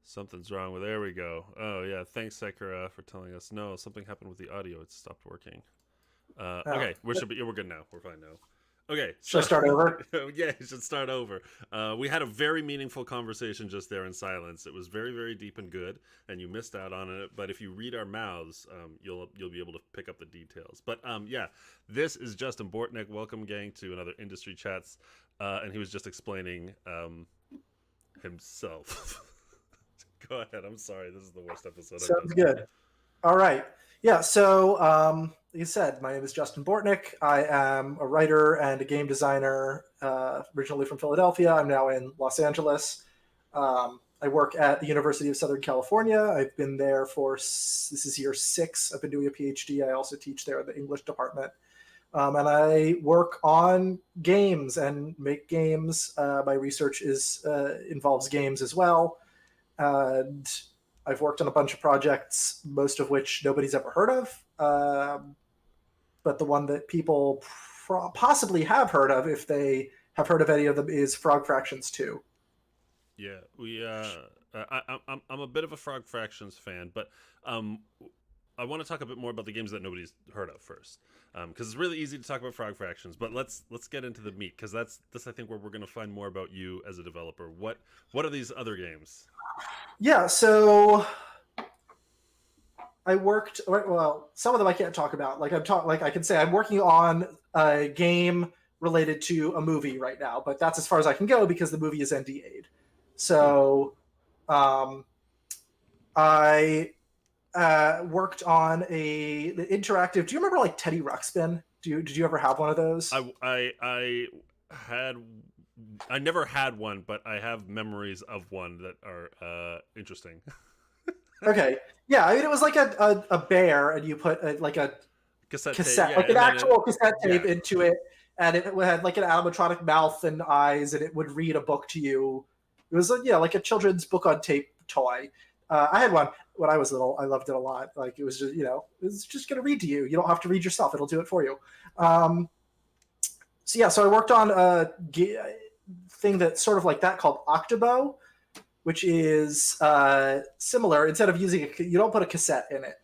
Something's wrong with. There we go. Oh yeah, thanks Sakura for telling us. No, something happened with the audio. It stopped working. Oh, Okay, we're good now. We're fine now. Okay, should I so start over? yeah, you should start over. We had a very meaningful conversation just there in silence. It was very, very deep and good, and you missed out on it. But if you read our mouths, you'll be able to pick up the details. But yeah, this is Justin Bortnick. Welcome, gang, to another Industry Chats, and he was just explaining himself. Go ahead. I'm sorry. This is the worst episode I've done Sounds so far. good. All right. Yeah. So, like you said, my name is Justin Bortnick. I am a writer and a game designer, originally from Philadelphia. I'm now in Los Angeles. I work at the University of Southern California. I've been there for this is year 6. I've been doing a PhD. I also teach there in the English department. And I work on games and make games. My research is involves games as well. And I've worked on a bunch of projects, most of which nobody's ever heard of. But the one that people possibly have heard of, if they have heard of any of them, is Frog Fractions 2. Yeah, we. I'm a bit of a Frog Fractions fan, but um, I want to talk a bit more about the games that nobody's heard of first, because it's really easy to talk about Frog Fractions. But let's get into the meat, because that's I think where we're going to find more about you as a developer. What are these other games? Yeah, so I worked. Well, some of them I can't talk about. Like I can say I'm working on a game related to a movie right now, but that's as far as I can go because the movie is NDA'd. Hmm. So um, I worked on the interactive. Do you remember like Teddy Ruxpin? Did you ever have one of those? Had I never had one, but I have memories of one that are interesting. Okay, yeah. I mean, it was like a bear, and you put like a Cassette tape, cassette, yeah, like an and then actual cassette tape yeah, into it, and it had like an animatronic mouth and eyes, and it would read a book to you. It was like a children's book on tape toy. I had one when I was little. I loved it a lot. Like it was just it's just gonna read to you. You don't have to read yourself; it'll do it for you. Um, so yeah, so I worked on a thing that's sort of like that called Octobo, which is similar. Instead of using you don't put a cassette in it.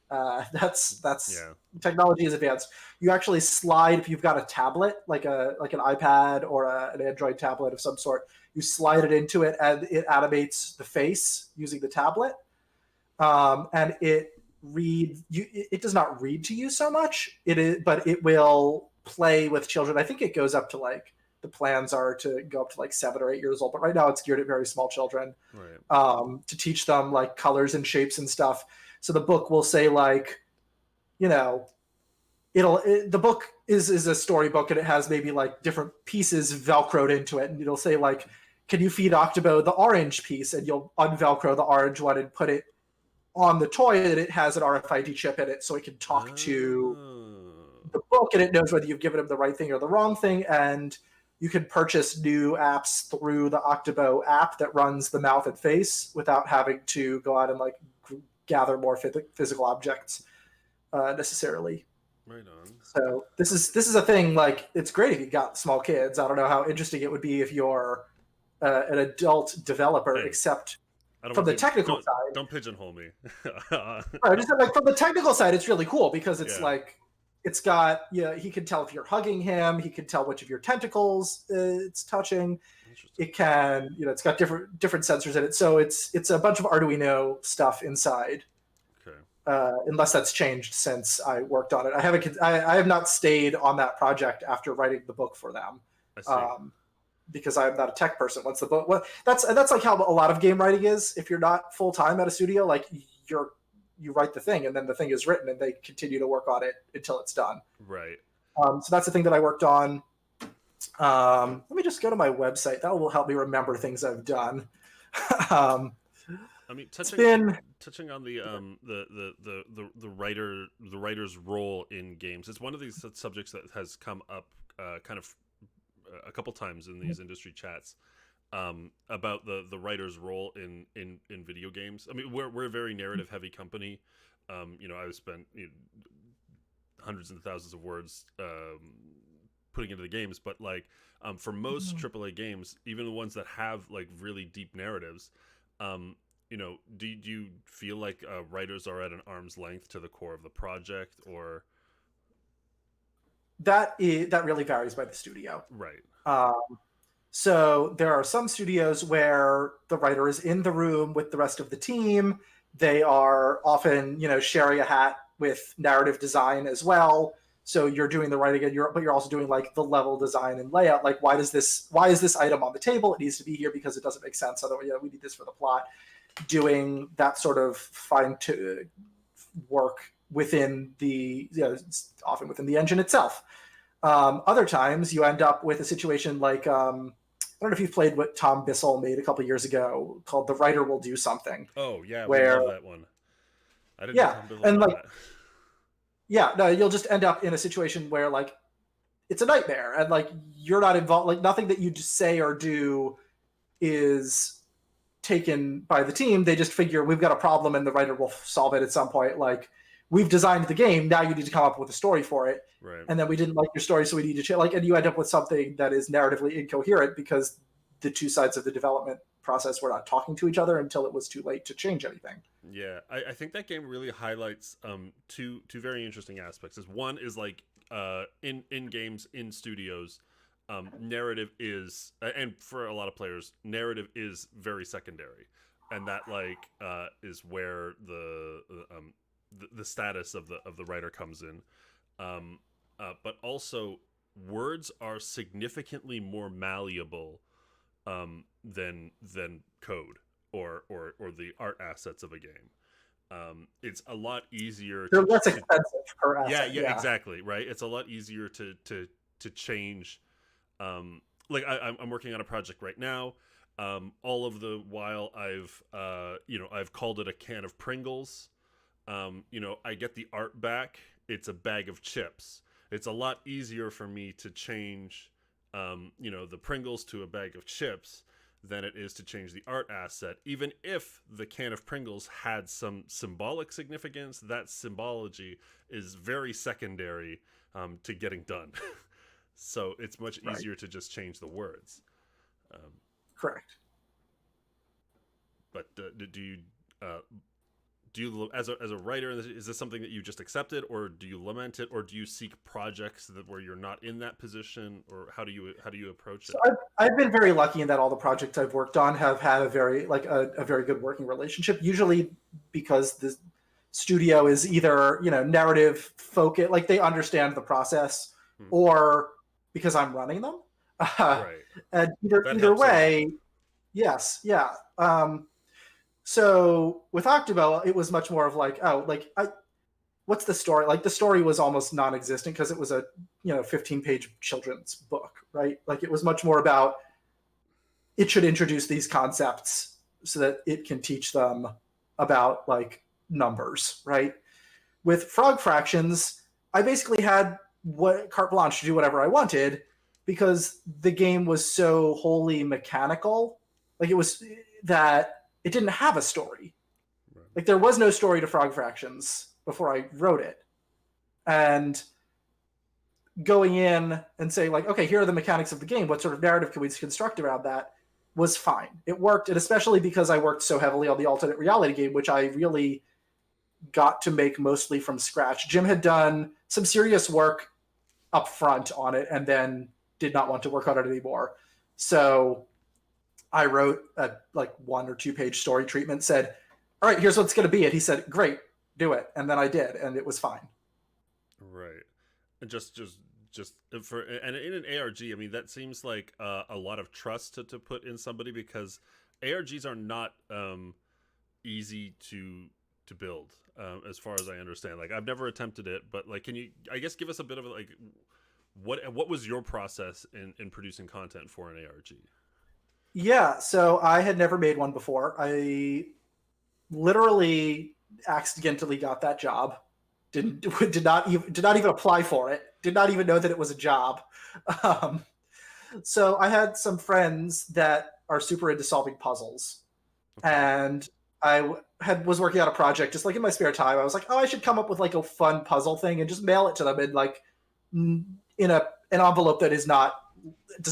That's yeah. technology is advanced. You actually slide if you've got a tablet, like an iPad or an Android tablet of some sort. You slide it into it, and it animates the face using the tablet, and it does not read to you so much. It is, but it will play with children. I think it goes up to like the plans are to go up to like 7 or 8 years old, but right now it's geared at very small children Right. to teach them like colors and shapes and stuff. So the book will say like, you know, the book is a storybook and it has maybe like different pieces velcroed into it, and it'll say like, can you feed Octobo the orange piece? And you'll unvelcro the orange one and put it on the toy, and it has an RFID chip in it, so it can talk to Oh. the book, and it knows whether you've given him the right thing or the wrong thing. And you can purchase new apps through the Octobo app that runs the mouth and face without having to go out and like gather more physical objects necessarily. Right on. So this is a thing. Like it's great if you got small kids. I don't know how interesting it would be if you're an adult developer, Hey, except I don't from want the to technical side. don't pigeonhole me. Right, just like from the technical side, it's really cool because it's Yeah. like it's got he can tell if you're hugging him. He can tell which of your tentacles it's touching. Interesting. It can it's got different sensors in it. So it's a bunch of Arduino stuff inside. Okay. Unless that's changed since I worked on it. I have not stayed on that project after writing the book for them. I see. Um, because I'm not a tech person. Once the book, that's like how a lot of game writing is. If you're not full time at a studio, like you write the thing and then the thing is written and they continue to work on it until it's done. Right. So that's the thing that I worked on. Let me just go to my website. That will help me remember things I've done. um, I mean, it's been touching on the writer's role in games. It's one of these subjects that has come up kind of a couple times in these industry chats about the writer's role in video games. I mean, we're a very narrative heavy company. I've spent hundreds and thousands of words putting into the games, but like for most AAA games, even the ones that have like really deep narratives, um, do you feel like writers are at an arm's length to the core of the project, or that really varies by the studio. right? So there are some studios where the writer is in the room with the rest of the team. They are often, sharing a hat with narrative design as well. So you're doing the writing, but you're also doing like the level design and layout. Like, why is this item on the table? It needs to be here because it doesn't make sense. Otherwise, we need this for the plot. Doing that sort of fine to work within the, often within the engine itself. Other times you end up with a situation like, I don't know if you've played what Tom Bissell made a couple years ago called "The Writer Will Do Something." Oh yeah, where, we love that one. I didn't know yeah, Tom Biddle and did like, that. yeah, no, you'll just end up in a situation where like it's a nightmare, and like you're not involved. Like nothing that you just say or do is taken by the team. They just figure we've got a problem, and the writer will solve it at some point. Like, we've designed the game, now you need to come up with a story for it. Right. And then we didn't like your story, so we need to change. Like, and you end up with something that is narratively incoherent because the two sides of the development process were not talking to each other until it was too late to change anything. Yeah, I think that game really highlights two very interesting aspects. Is one is like in games, in studios, narrative is, and for a lot of players, narrative is very secondary, and that like is where the status of the writer comes in. But also, words are significantly more malleable than code or the art assets of a game. It's a lot easier. They're less expensive per asset. Yeah, exactly. Right. It's a lot easier to change. Like I'm working on a project right now. All of the while I've called it a can of Pringles. I get the art back. It's a bag of chips. It's a lot easier for me to change, the Pringles to a bag of chips than it is to change the art asset. Even if the can of Pringles had some symbolic significance, that symbology is very secondary to getting done. So it's much easier to just change the words. Correct. But do you as a writer, is this something that you just accepted, or do you lament it, or do you seek projects where you're not in that position, or how do you approach it? So I've been very lucky in that all the projects I've worked on have had a very good working relationship. Usually because the studio is either narrative focused, like they understand the process, or because I'm running them. Right. And either way, yes, yeah. So with Octobell, it was much more of like, what's the story? Like the story was almost non-existent because it was a 15-page children's book, right? Like it was much more about it should introduce these concepts so that it can teach them about like numbers, right? With Frog Fractions, I basically had carte blanche to do whatever I wanted because the game was so wholly mechanical. Like it was that it didn't have a story. Right. Like there was no story to Frog Fractions before I wrote it. And going in and saying like, okay, here are the mechanics of the game. What sort of narrative can we construct around that was fine. It worked. And especially because I worked so heavily on the alternate reality game, which I really got to make mostly from scratch. Jim had done some serious work up front on it and then did not want to work on it anymore. So I wrote a 1 or 2 page story treatment, said, all right, here's what's going to be it. He said, great, do it. And then I did, and it was fine. Right. And just for, and in an ARG, I mean, that seems like a lot of trust to put in somebody, because ARGs are not easy to build, as far as I understand. Like I've never attempted it, but like, can you, I guess, give us a bit of like, what was your process in producing content for an ARG? Yeah, so I had never made one before. I literally accidentally got that job. Did not even apply for it. Did not even know that it was a job. So I had some friends that are super into solving puzzles, and I was working on a project just like in my spare time. I was like, oh, I should come up with like a fun puzzle thing and just mail it to them in like in an envelope that does not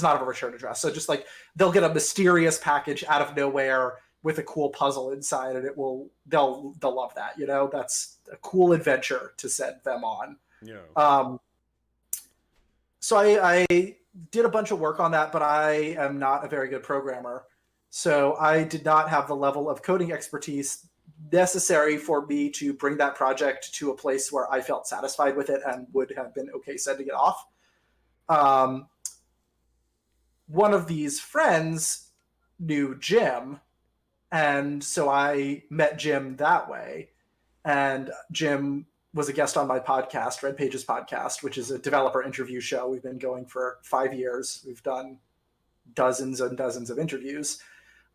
have a return address. So just like they'll get a mysterious package out of nowhere with a cool puzzle inside, and they'll love that. That's a cool adventure to set them on. Yeah. So I did a bunch of work on that, but I am not a very good programmer. So I did not have the level of coding expertise necessary for me to bring that project to a place where I felt satisfied with it and would have been okay sending it off. One of these friends knew Jim, and so I met Jim that way. And Jim was a guest on my podcast, Red Pages Podcast, which is a developer interview show. We've been going for 5 years. We've done dozens and dozens of interviews.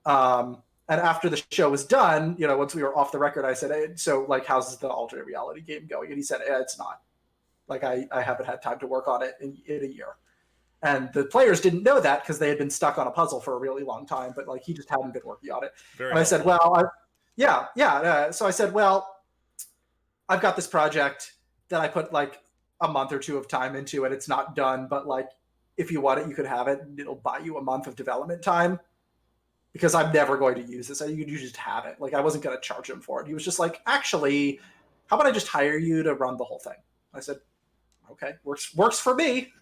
And after the show was done, once we were off the record, I said, hey, so like, how's the alternate reality game going? And he said, it's not. Like, I haven't had time to work on it in a year. And the players didn't know that because they had been stuck on a puzzle for a really long time, but like, he just hadn't been working on it. And I said, well, so I said, well, I've got this project that I put like a month or two of time into, and it's not done, but like, if you want it, you could have it. It'll buy you a month of development time, because I'm never going to use this. You just have it. Like, I wasn't going to charge him for it. He was just like, actually, how about I just hire you to run the whole thing? I said, okay, works for me.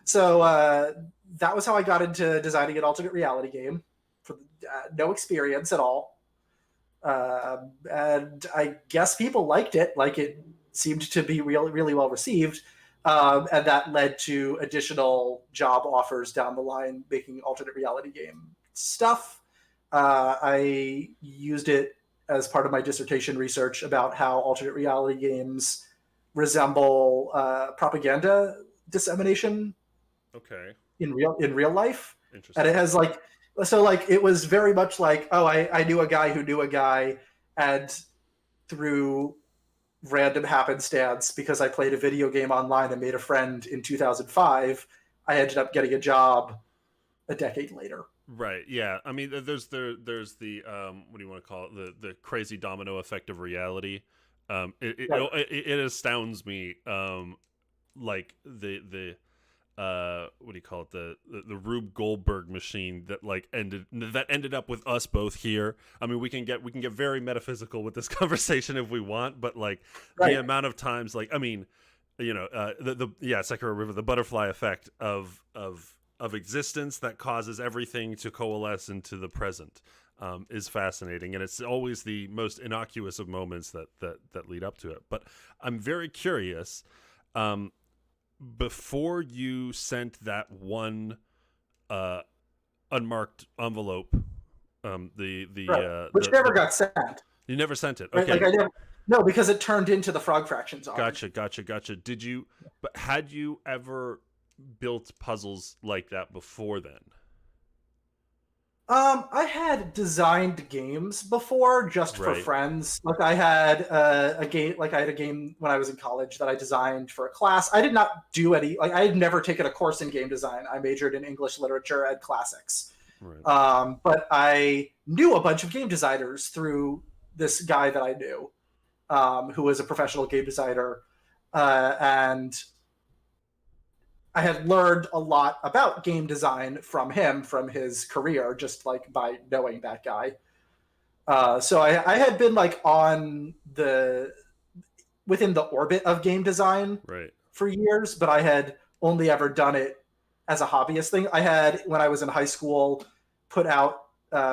So that was how I got into designing an alternate reality game. For no experience at all. And I guess people liked it. Like, it seemed to be really well received. And that led to additional job offers down the line, making alternate reality game stuff. I used it as part of my dissertation research about how alternate reality games resemble propaganda dissemination. Okay. In real life. Interesting. And it has like, so like, it was very much like, oh, I knew a guy who knew a guy, and through random happenstance, because I played a video game online and made a friend in 2005, I ended up getting a job a decade later. Right. Yeah. I mean, there's the what do you want to call it? The crazy domino effect of reality. It astounds me. Like the what do you call it? The Rube Goldberg machine that ended up with us both here. I mean, we can get very metaphysical with this conversation if we want, but like, right, the amount of times, like, I mean, Sekiro River, the butterfly effect of existence that causes everything to coalesce into the present is fascinating, and it's always the most innocuous of moments that lead up to it. But I'm very curious. Before you sent that one unmarked envelope, which never got sent. You never sent it, okay? Like, no, because it turned into the Frog Fractions. Gotcha. But had you ever built puzzles like that before then? I had designed games before just for friends. Like, I had a game when I was in college that I designed for a class. I did not do any, like, I had never taken a course in game design. I majored in English literature and classics. Right. But I knew a bunch of game designers through this guy that I knew, who was a professional game designer, and I had learned a lot about game design from him, from his career, just like by knowing that guy. So I had been like within the orbit of game design for years, but I had only ever done it as a hobbyist thing. I had, when I was in high school, put out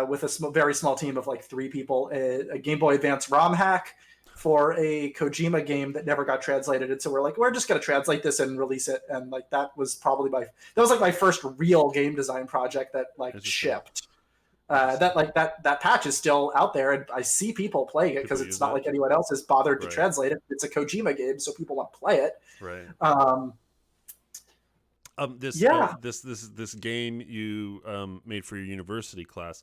with a very small team of like 3 people, a Game Boy Advance ROM hack for a Kojima game that never got translated. And so we're just going to translate this and release it. And like, that was my first real game design project that like shipped. That patch is still out there, and I see people playing it because it's not like anyone else has bothered to translate it. It's a Kojima game, so people want to play it. Right. This game you made for your university class,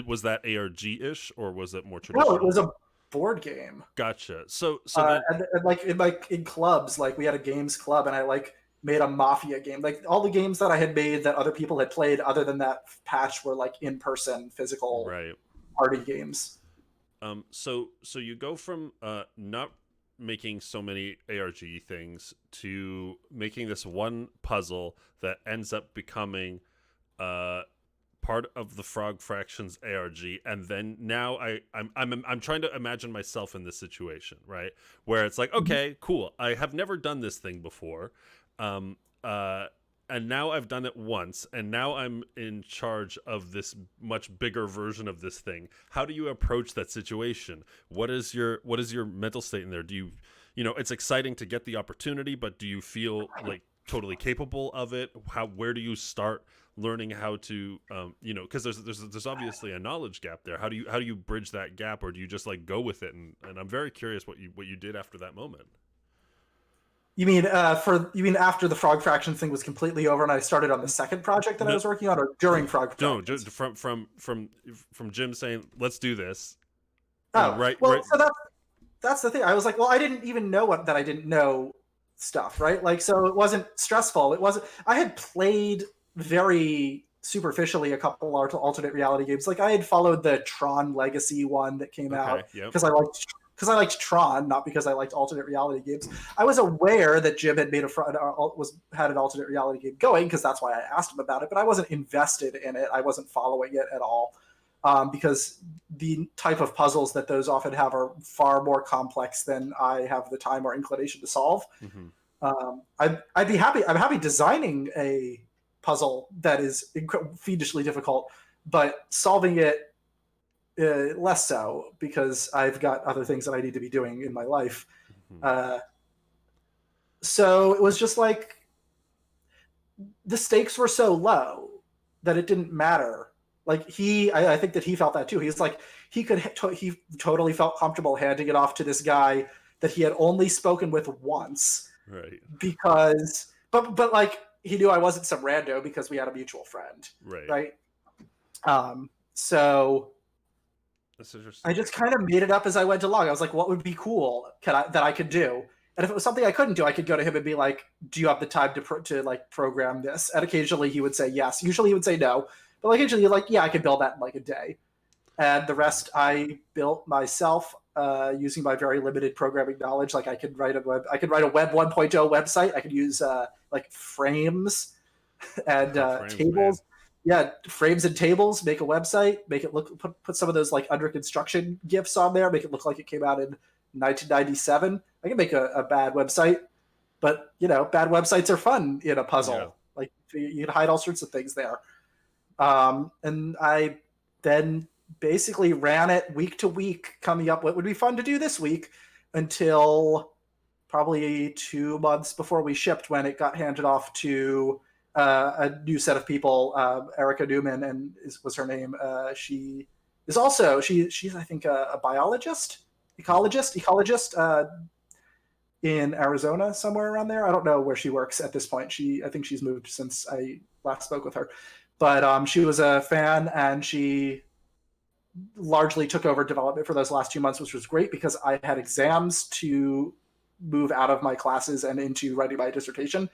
was that ARG-ish, or was it more traditional? No, it was a board game. Gotcha. So then, and in clubs, like we had a games club, and I like made a Mafia game. Like, all the games that I had made that other people had played other than that patch were like in-person physical party games. So you go from not making so many ARG things to making this one puzzle that ends up becoming part part of the Frog Fractions ARG, and then now I'm trying to imagine myself in this situation, right? Where it's like, okay, cool, I have never done this thing before, um, and now I've done it once, and now I'm in charge of this much bigger version of this thing. How do you approach that situation? What is your mental state in there? Do you, it's exciting to get the opportunity, but do you feel like totally capable of it? Where do you start learning how to, because there's obviously a knowledge gap there. How do you bridge that gap, or do you just like go with it? And I'm very curious what you did after that moment. You mean after the Frog Fraction thing was completely over and I started on the second project that I was working on, or during Frog Fraction? No, just from Jim saying, let's do this. Oh, right. So that's the thing. I was like, well, I didn't even know that I didn't know stuff, right? Like, so it wasn't stressful. It wasn't. I had played very superficially a couple alternate reality games. Like, I had followed the Tron Legacy one that came out because I liked Tron, not because I liked alternate reality games. I was aware that Jim had had an alternate reality game going, because that's why I asked him about it, but I wasn't invested in it. I wasn't following it at all, because the type of puzzles that those often have are far more complex than I have the time or inclination to solve. I'd be happy. I'm happy designing a puzzle that is fiendishly difficult, but solving it less so, because I've got other things that I need to be doing in my life. So it was just like the stakes were so low that it didn't matter. Like, I think that he felt that too. He's like, he totally felt comfortable handing it off to this guy that he had only spoken with once. Right. Because, but like, he knew I wasn't some rando because we had a mutual friend. Right. So that's interesting. I just kind of made it up as I went along. I was like, what would be cool that I could do? And if it was something I couldn't do, I could go to him and be like, do you have the time to like program this? And occasionally he would say yes. Usually he would say no. But like, occasionally, like, yeah, I could build that in like a day. And the rest I built myself using my very limited programming knowledge. Like, I could write a Web 1.0 website. I could use like frames and tables. Man. Yeah, frames and tables, make a website, make it look, put some of those like under construction GIFs on there, make it look like it came out in 1997. I can make a bad website, but bad websites are fun in a puzzle. Yeah. Like, you can hide all sorts of things there. And I then basically ran it week to week, coming up what would be fun to do this week, until probably 2 months before we shipped, when it got handed off to a new set of people. Erica Newman was her name. She's I think a biologist, ecologist in Arizona, somewhere around there. I don't know where she works at this point. I think she's moved since I last spoke with her. But she was a fan, and she largely took over development for those last 2 months, which was great because I had exams to move out of my classes and into writing my dissertation.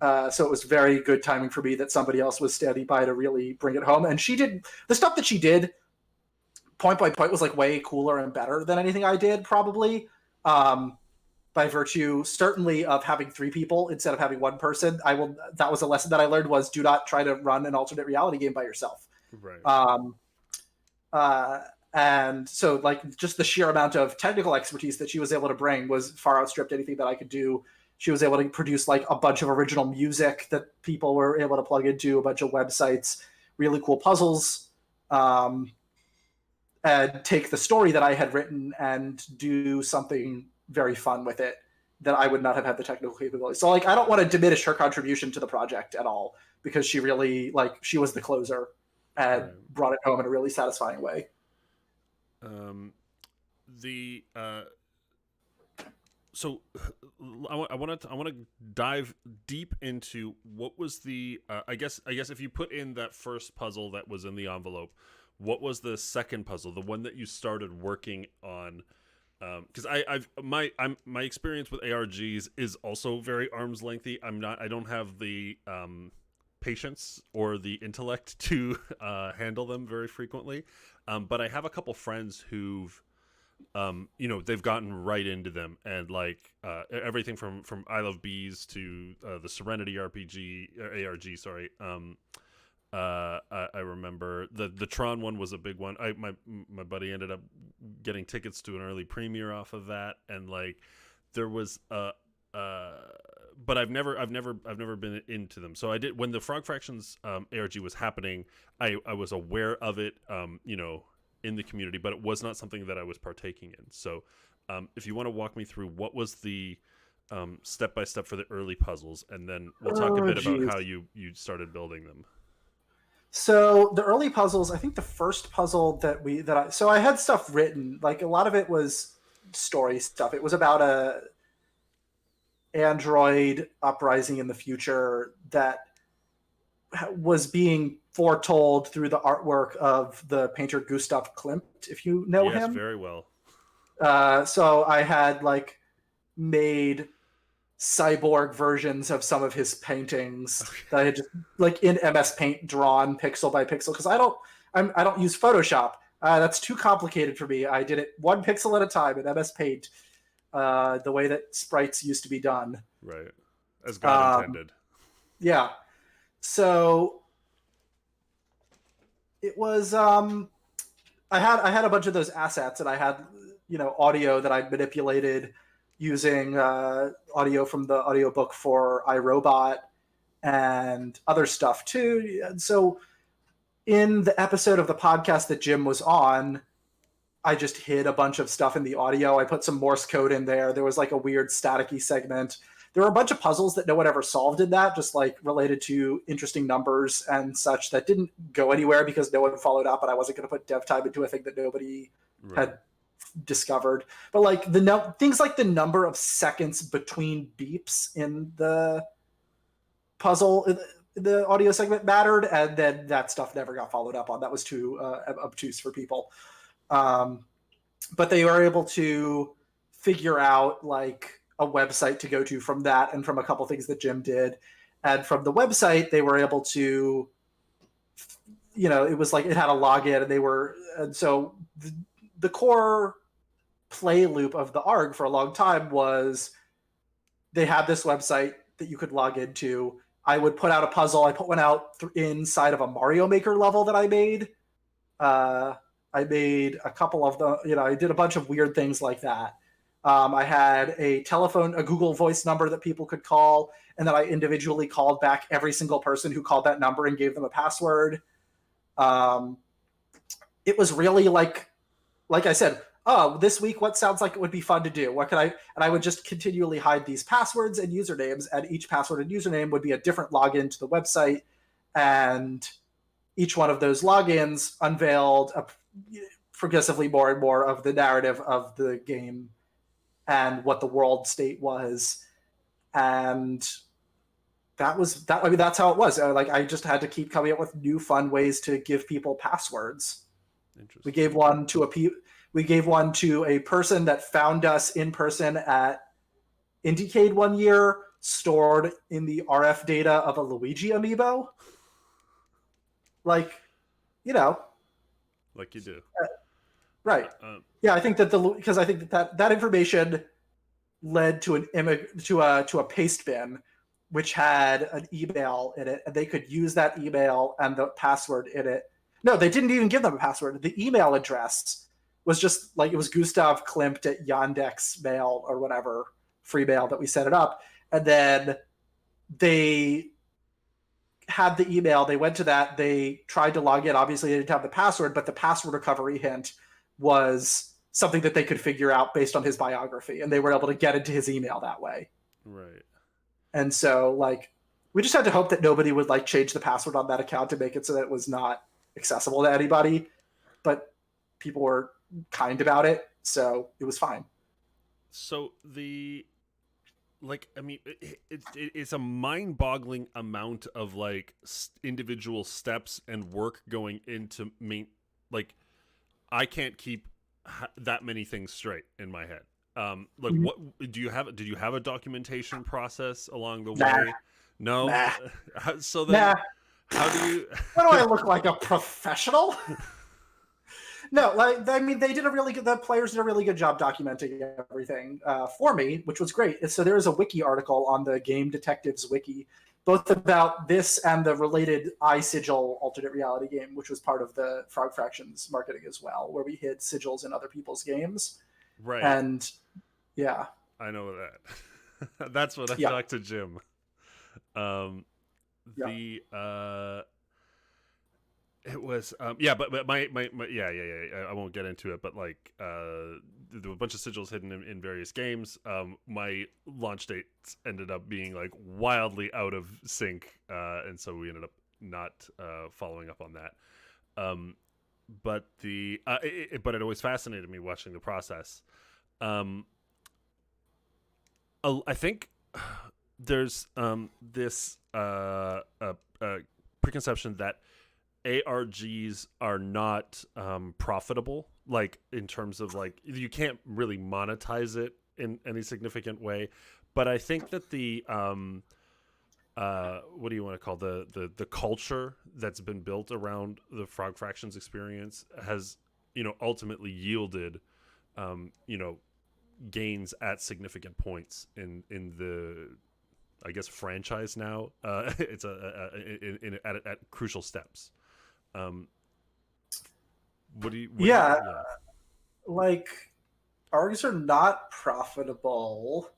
So it was very good timing for me that somebody else was standing by to really bring it home. And she did the stuff that she did point by point was like way cooler and better than anything I did, probably. By virtue, certainly, of having 3 people instead of having 1 person. That was a lesson that I learned, was do not try to run an alternate reality game by yourself. Right. And so, like, just the sheer amount of technical expertise that she was able to bring was far outstripped anything that I could do. She was able to produce like a bunch of original music that people were able to plug into, a bunch of websites, really cool puzzles, and take the story that I had written and do something very fun with it that I would not have had the technical capability. So, like, I don't want to diminish her contribution to the project at all, because she really, like, she was the closer and brought it home in a really satisfying way. So I want to dive deep into what was the I guess if you put in that first puzzle that was in the envelope, what was the second puzzle, the one that you started working on? Because my experience with ARGs is also very arm's lengthy. I don't have the patience or the intellect to handle them very frequently, but I have a couple friends who've they've gotten right into them, and like everything from I Love Bees to the Serenity ARG, sorry. I remember the Tron one was a big one. My buddy ended up getting tickets to an early premiere off of that, and like there was but I've never been into them. So I did when the Frog Fractions ARG was happening. I was aware of it, in the community, but it was not something that I was partaking in. So if you want to walk me through what was the step by step for the early puzzles, and then we'll talk a bit about how you started building them. So the early puzzles, I think the first puzzle so I had stuff written, like a lot of it was story stuff. It was about a android uprising in the future that was being foretold through the artwork of the painter Gustav Klimt, if you know him. Yes, very well. So I had like made cyborg versions of some of his paintings that I had just like in MS Paint drawn pixel by pixel, because I don't use Photoshop. That's too complicated for me. I did it one pixel at a time in MS Paint, the way that sprites used to be done. Right, as God intended. Yeah. So it was I had a bunch of those assets, and I had audio that I'd manipulated using audio from the audiobook for iRobot and other stuff too. And so in the episode of the podcast that Jim was on, I just hid a bunch of stuff in the audio. I put some Morse code in there. There was like a weird staticky segment. There were a bunch of puzzles that no one ever solved in that, just like related to interesting numbers and such that didn't go anywhere because no one followed up, and I wasn't going to put dev time into a thing that nobody had discovered. But like things like the number of seconds between beeps in the puzzle, the audio segment mattered, and then that stuff never got followed up on. That was too obtuse for people. But they were able to figure out like a website to go to from that, and from a couple things that Jim did. And from the website, they were able to, it was like it had a login, and so the core play loop of the ARG for a long time was they had this website that you could log into. I would put out a puzzle. I put one out inside of a Mario Maker level that I made. I made a couple of them, I did a bunch of weird things like that. I had a Google Voice number that people could call, and then I individually called back every single person who called that number and gave them a password. It was really like I said, oh, this week, what sounds like it would be fun to do? What can I? And I would just continually hide these passwords and usernames, and each password and username would be a different login to the website. And each one of those logins unveiled progressively more and more of the narrative of the game and what the world state was. And that's how it was. I just had to keep coming up with new fun ways to give people passwords. We gave one to a person that found us in person at Indiecade one year, stored in the RF data of a Luigi amiibo. Like you do. Right. Yeah, I think that because I think that information led to a paste bin, which had an email in it, and they could use that email and the password in it. No, they didn't even give them a password. The email address was just like, it was Gustav Klimt at Yandex Mail or whatever, free mail that we set it up. And then they had the email, they went to that, they tried to log in. Obviously, they didn't have the password, but the password recovery hint was something that they could figure out based on his biography, and they were able to get into his email that way. Right. And so, we just had to hope that nobody would, change the password on that account to make it so that it was not accessible to anybody. But people were kind about it, so it was fine. So it's a mind-boggling amount of individual steps and work going into I can't keep that many things straight in my head. What did you have a documentation process along the way? No. Nah. So then, how do you? What do I look like, a professional? No, the players did a really good job documenting everything for me, which was great. So there is a wiki article on the Game Detectives wiki, both about this and the related iSigil alternate reality game, which was part of the Frog Fractions marketing as well, where we hid sigils in other people's games. Right. And yeah, I know that. That's what I talked to Jim. It was but my I won't get into it, but like there were a bunch of sigils hidden in various games. My launch dates ended up being like wildly out of sync, and so we ended up not following up on that. But it always fascinated me watching the process. I think there's this preconception that ARGs are not profitable, like in terms of like you can't really monetize it in any significant way. But I think that the what do you want to call the culture that's been built around the Frog Fractions experience has ultimately yielded gains at significant points in the I guess franchise now. It's at crucial steps. Like ARGs are not profitable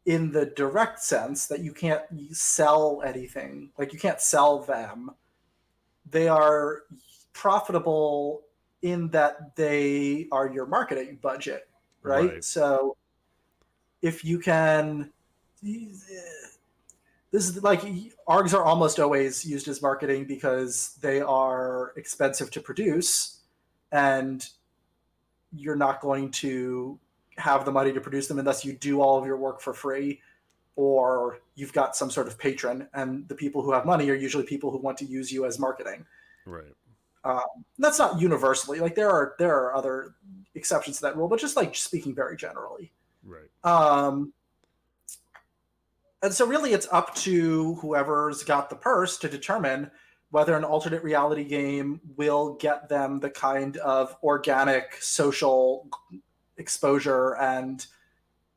in the direct sense that you can't sell anything. Like you can't sell them. They are profitable in that they are your marketing budget, right? So if you can, this is like ARGs are almost always used as marketing because they are expensive to produce and you're not going to have the money to produce them unless you do all of your work for free or you've got some sort of patron, and the people who have money are usually people who want to use you as marketing. Right. That's not universally. Like there are other exceptions to that rule, but just like speaking very generally. Right. And so really it's up to whoever's got the purse to determine whether an alternate reality game will get them the kind of organic social exposure and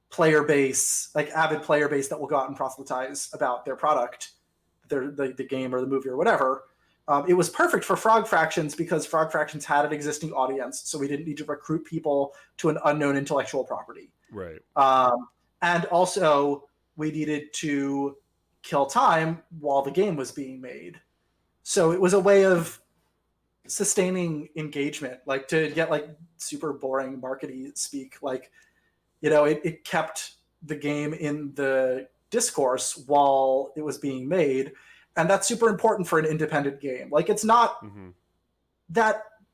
player base, like avid player base that will go out and proselytize about their product, the game or the movie or whatever. It was perfect for Frog Fractions because Frog Fractions had an existing audience, so we didn't need to recruit people to an unknown intellectual property. Right. And also, we needed to kill time while the game was being made. So it was a way of sustaining engagement, like to get like super boring marketing speak, like, it kept the game in the discourse while it was being made. And that's super important for an independent game. Like it's not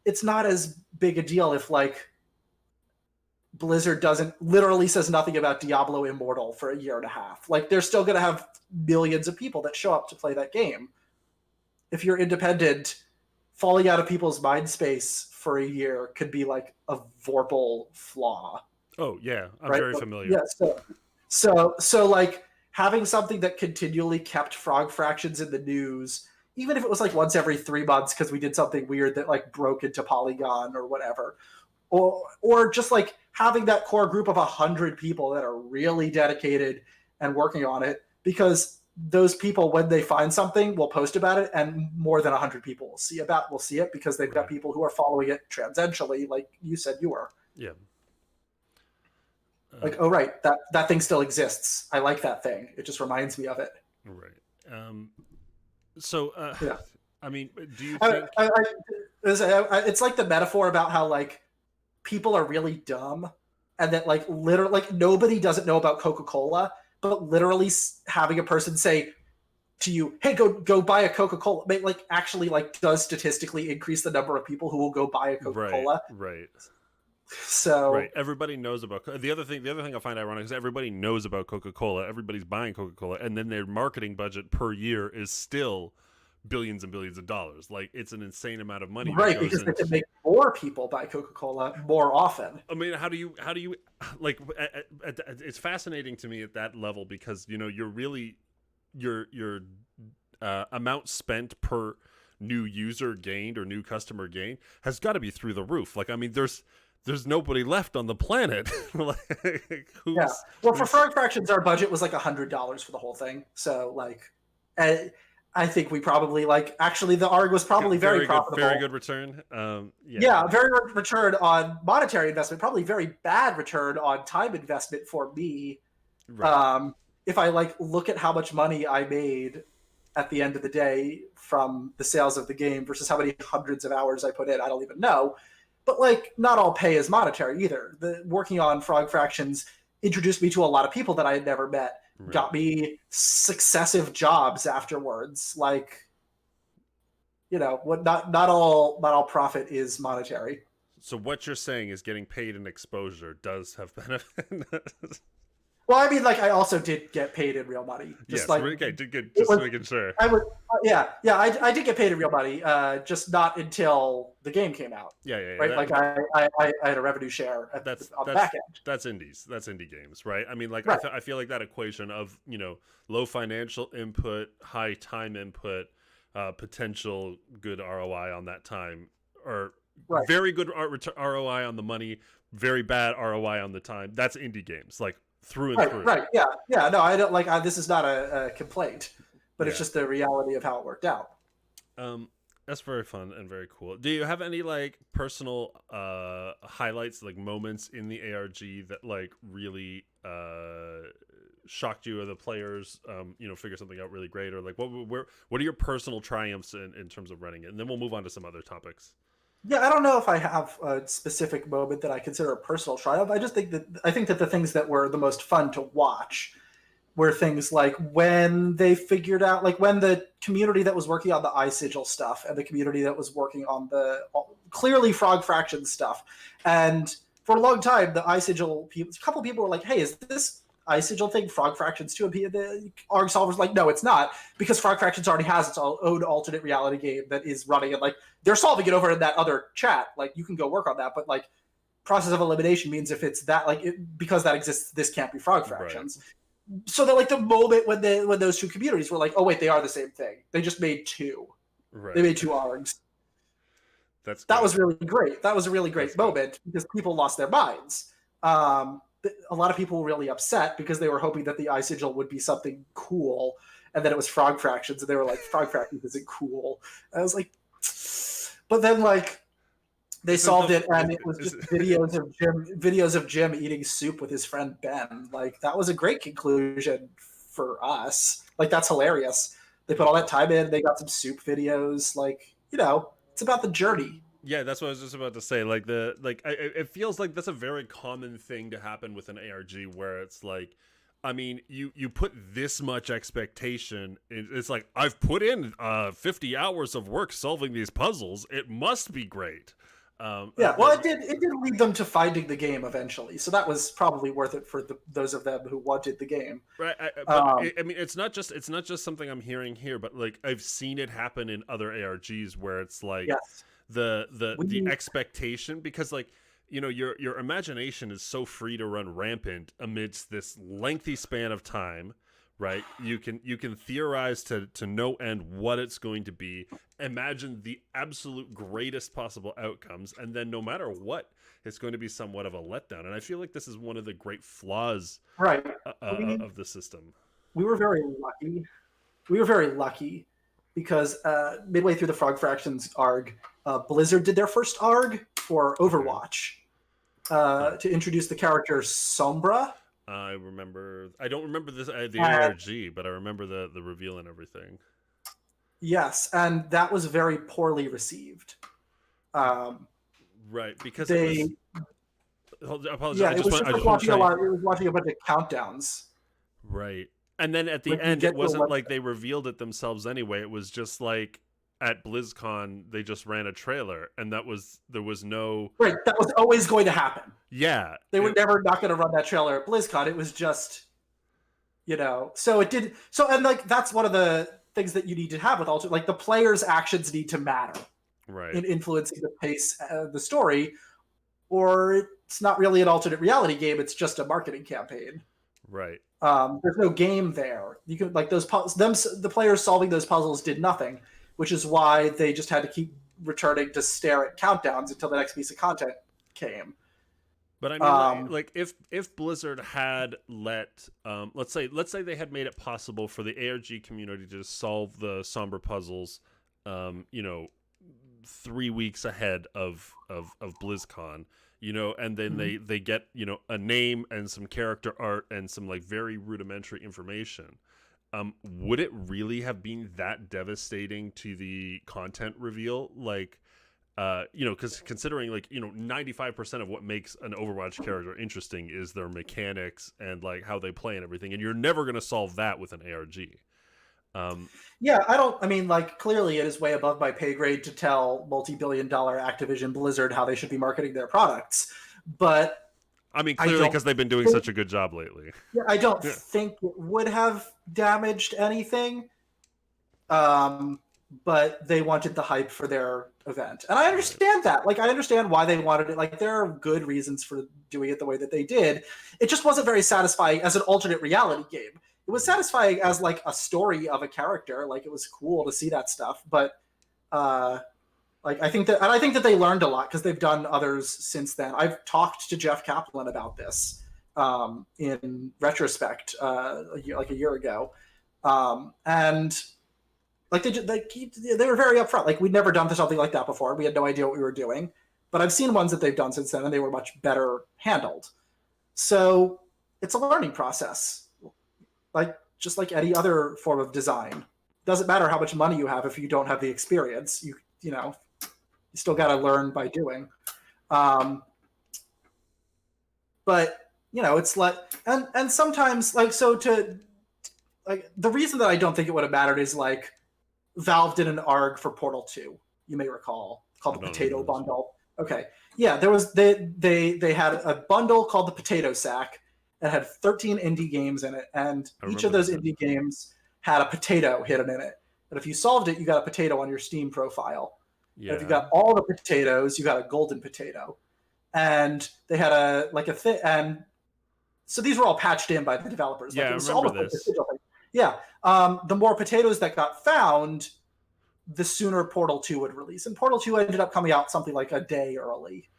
it's not as big a deal if like Blizzard literally says nothing about Diablo Immortal for a year and a half. Like they're still going to have millions of people that show up to play that game. If you're independent, falling out of people's mind space for a year could be like a Vorpal flaw. Oh yeah, I'm very familiar. Yeah, so like having something that continually kept Frog Fractions in the news, even if it was like once every 3 months because we did something weird that like broke into Polygon or whatever, or just like having that core group of 100 people that are really dedicated and working on it, because those people, when they find something, will post about it, and more than 100 people will see it because they've got people who are following it transentially, like you said you were. Yeah. Like, oh right, that thing still exists. I like that thing. It just reminds me of it. Right. Yeah. I mean, do you think it's like the metaphor about how like people are really dumb, and that like literally like nobody doesn't know about Coca-Cola, but literally having a person say to you, "Hey, go buy a Coca-Cola," like actually like does statistically increase the number of people who will go buy a Coca-Cola. Right. So right, everybody knows about the other thing I find ironic is everybody knows about Coca-Cola, everybody's buying Coca-Cola, and then their marketing budget per year is still billions and billions of dollars. Like it's an insane amount of money, right? Because they can make more people buy Coca-Cola more often. I mean, how do you like? It's fascinating to me at that level because you're really your amount spent per new user gained or new customer gained has got to be through the roof. Like I mean, there's there's nobody left on the planet. Like, Yeah. Well, for Frog Fractions, our budget was like $100 for the whole thing. So like, I think we probably like actually the ARG was probably very profitable. Very good return. Yeah, very good return on monetary investment. Probably very bad return on time investment for me. Right. If I like look at how much money I made at the end of the day from the sales of the game versus how many hundreds of hours I put in, I don't even know. But like, not all pay is monetary either. The working on Frog Fractions introduced me to a lot of people that I had never met, right. Got me successive jobs afterwards. Like, you know, what not all profit is monetary. So what you're saying is getting paid in exposure does have benefits. Well, I mean, like, I also did get paid in real money. Just like, okay, good. Just making sure. I would, I did get paid in real money, just not until the game came out. Yeah. Right, I had a revenue share on the back end. That's indies. That's indie games, right? I mean, like, right. I feel like that equation of, you know, low financial input, high time input, potential good ROI on that time, or right. Very good ROI on the money, very bad ROI on the time. That's indie games, like. Through and through. Right. Yeah. No, I don't like. This is not a complaint, but it's just the reality of how it worked out. That's very fun and very cool. Do you have any like personal highlights, like moments in the ARG that like really shocked you, or the players, you know, figure something out really great, or like what are your personal triumphs in terms of running it? And then we'll move on to some other topics. Yeah, I don't know if I have a specific moment that I consider a personal triumph. I think that the things that were the most fun to watch were things like when they figured out, like when the community that was working on the iSigil stuff and the community that was working on the clearly Frog Fraction stuff, and for a long time the iSigil people, a couple of people were like, "Hey, is this iSigil thing Frog Fractions too?" And the ARG solver's like, "No, it's not, because Frog Fractions already has its own alternate reality game that is running it. Like, they're solving it over in that other chat. Like, you can go work on that, but like, process of elimination means if it's that, like, because that exists, this can't be Frog Fractions." Right. So that like the moment when those two communities were like, "Oh wait, they are the same thing. They just made two. Right. They made two ARGs." That was really great. That was a really great moment because people lost their minds. A lot of people were really upset because they were hoping that the iSigil would be something cool, and then it was Frog Fractions, and they were like, "Frog Fractions isn't cool." And I was like, but then like they solved it, and it was just videos of Jim eating soup with his friend Ben. Like, that was a great conclusion for us. Like, that's hilarious. They put all that time in. They got some soup videos. Like, you know, it's about the journey. Yeah, that's what I was just about to say. Like it feels like that's a very common thing to happen with an ARG, where it's like, I mean, you put this much expectation. It's like, I've put in 50 hours of work solving these puzzles. It must be great. Well, it did lead them to finding the game eventually, so that was probably worth it for those of them who wanted the game. Right. I mean, it's not just something I'm hearing here, but like I've seen it happen in other ARGs where it's like. Yes. The expectation, because like, you know, your imagination is so free to run rampant amidst this lengthy span of time, right? You can theorize to no end what it's going to be, imagine the absolute greatest possible outcomes, and then no matter what, it's going to be somewhat of a letdown. And I feel like this is one of the great flaws of the system. We were very lucky because midway through the Frog Fractions ARG, Blizzard did their first ARG for Overwatch to introduce the character Sombra. I remember. I don't remember the ARG, but I remember the reveal and everything. Yes, and that was very poorly received. Right, because they. I apologize. Yeah, it was watching a bunch of countdowns. Right. And then at the end, it wasn't like they revealed it themselves anyway. It was just like at BlizzCon, they just ran a trailer, and there was no... Right, that was always going to happen. Yeah. They were never not going to run that trailer at BlizzCon. It was just, you know... So it did... So, and like, that's one of the things that you need to have with alternate... Like, the players' actions need to matter. Right. In influencing the pace of the story, or it's not really an alternate reality game, it's just a marketing campaign. Right. There's no game there. You can like the players solving those puzzles did nothing, which is why they just had to keep returning to stare at countdowns until the next piece of content came. But I mean, like if Blizzard had let, let's say they had made it possible for the ARG community to solve the somber puzzles, 3 weeks ahead of BlizzCon, and then they get a name and some character art and some like very rudimentary information. Would it really have been that devastating to the content reveal? Like, because considering 95% of what makes an Overwatch character interesting is their mechanics and like how they play and everything, and you're never going to solve that with an ARG. Clearly it is way above my pay grade to tell multi-billion-dollar Activision Blizzard how they should be marketing their products, but I mean, clearly because they've been doing such a good job lately. Yeah, I don't think it would have damaged anything. But they wanted the hype for their event. And I understand that. Like, I understand why they wanted it. Like, there are good reasons for doing it the way that they did. It just wasn't very satisfying as an alternate reality game. It was satisfying as, like, a story of a character. Like, it was cool to see that stuff. But, I think that they learned a lot because they've done others since then. I've talked to Jeff Kaplan about this in retrospect, a year ago. And... Like they were very upfront. Like, we'd never done something like that before. We had no idea what we were doing. But I've seen ones that they've done since then, and they were much better handled. So it's a learning process, just like any other form of design. Doesn't matter how much money you have if you don't have the experience. You still got to learn by doing. But it's like, and sometimes the reason that I don't think it would have mattered is like, Valve did an ARG for Portal 2, you may recall, called the Potato Bundle. Okay. Yeah, there was they had a bundle called the Potato Sack that had 13 indie games in it, and each of those indie games had a potato hidden in it. And if you solved it, you got a potato on your Steam profile. Yeah. And if you got all the potatoes, you got a golden potato. And they had and so these were all patched in by the developers. Yeah, I remember this. Yeah. The more potatoes that got found, the sooner Portal 2 would release. And Portal 2 ended up coming out something like a day early.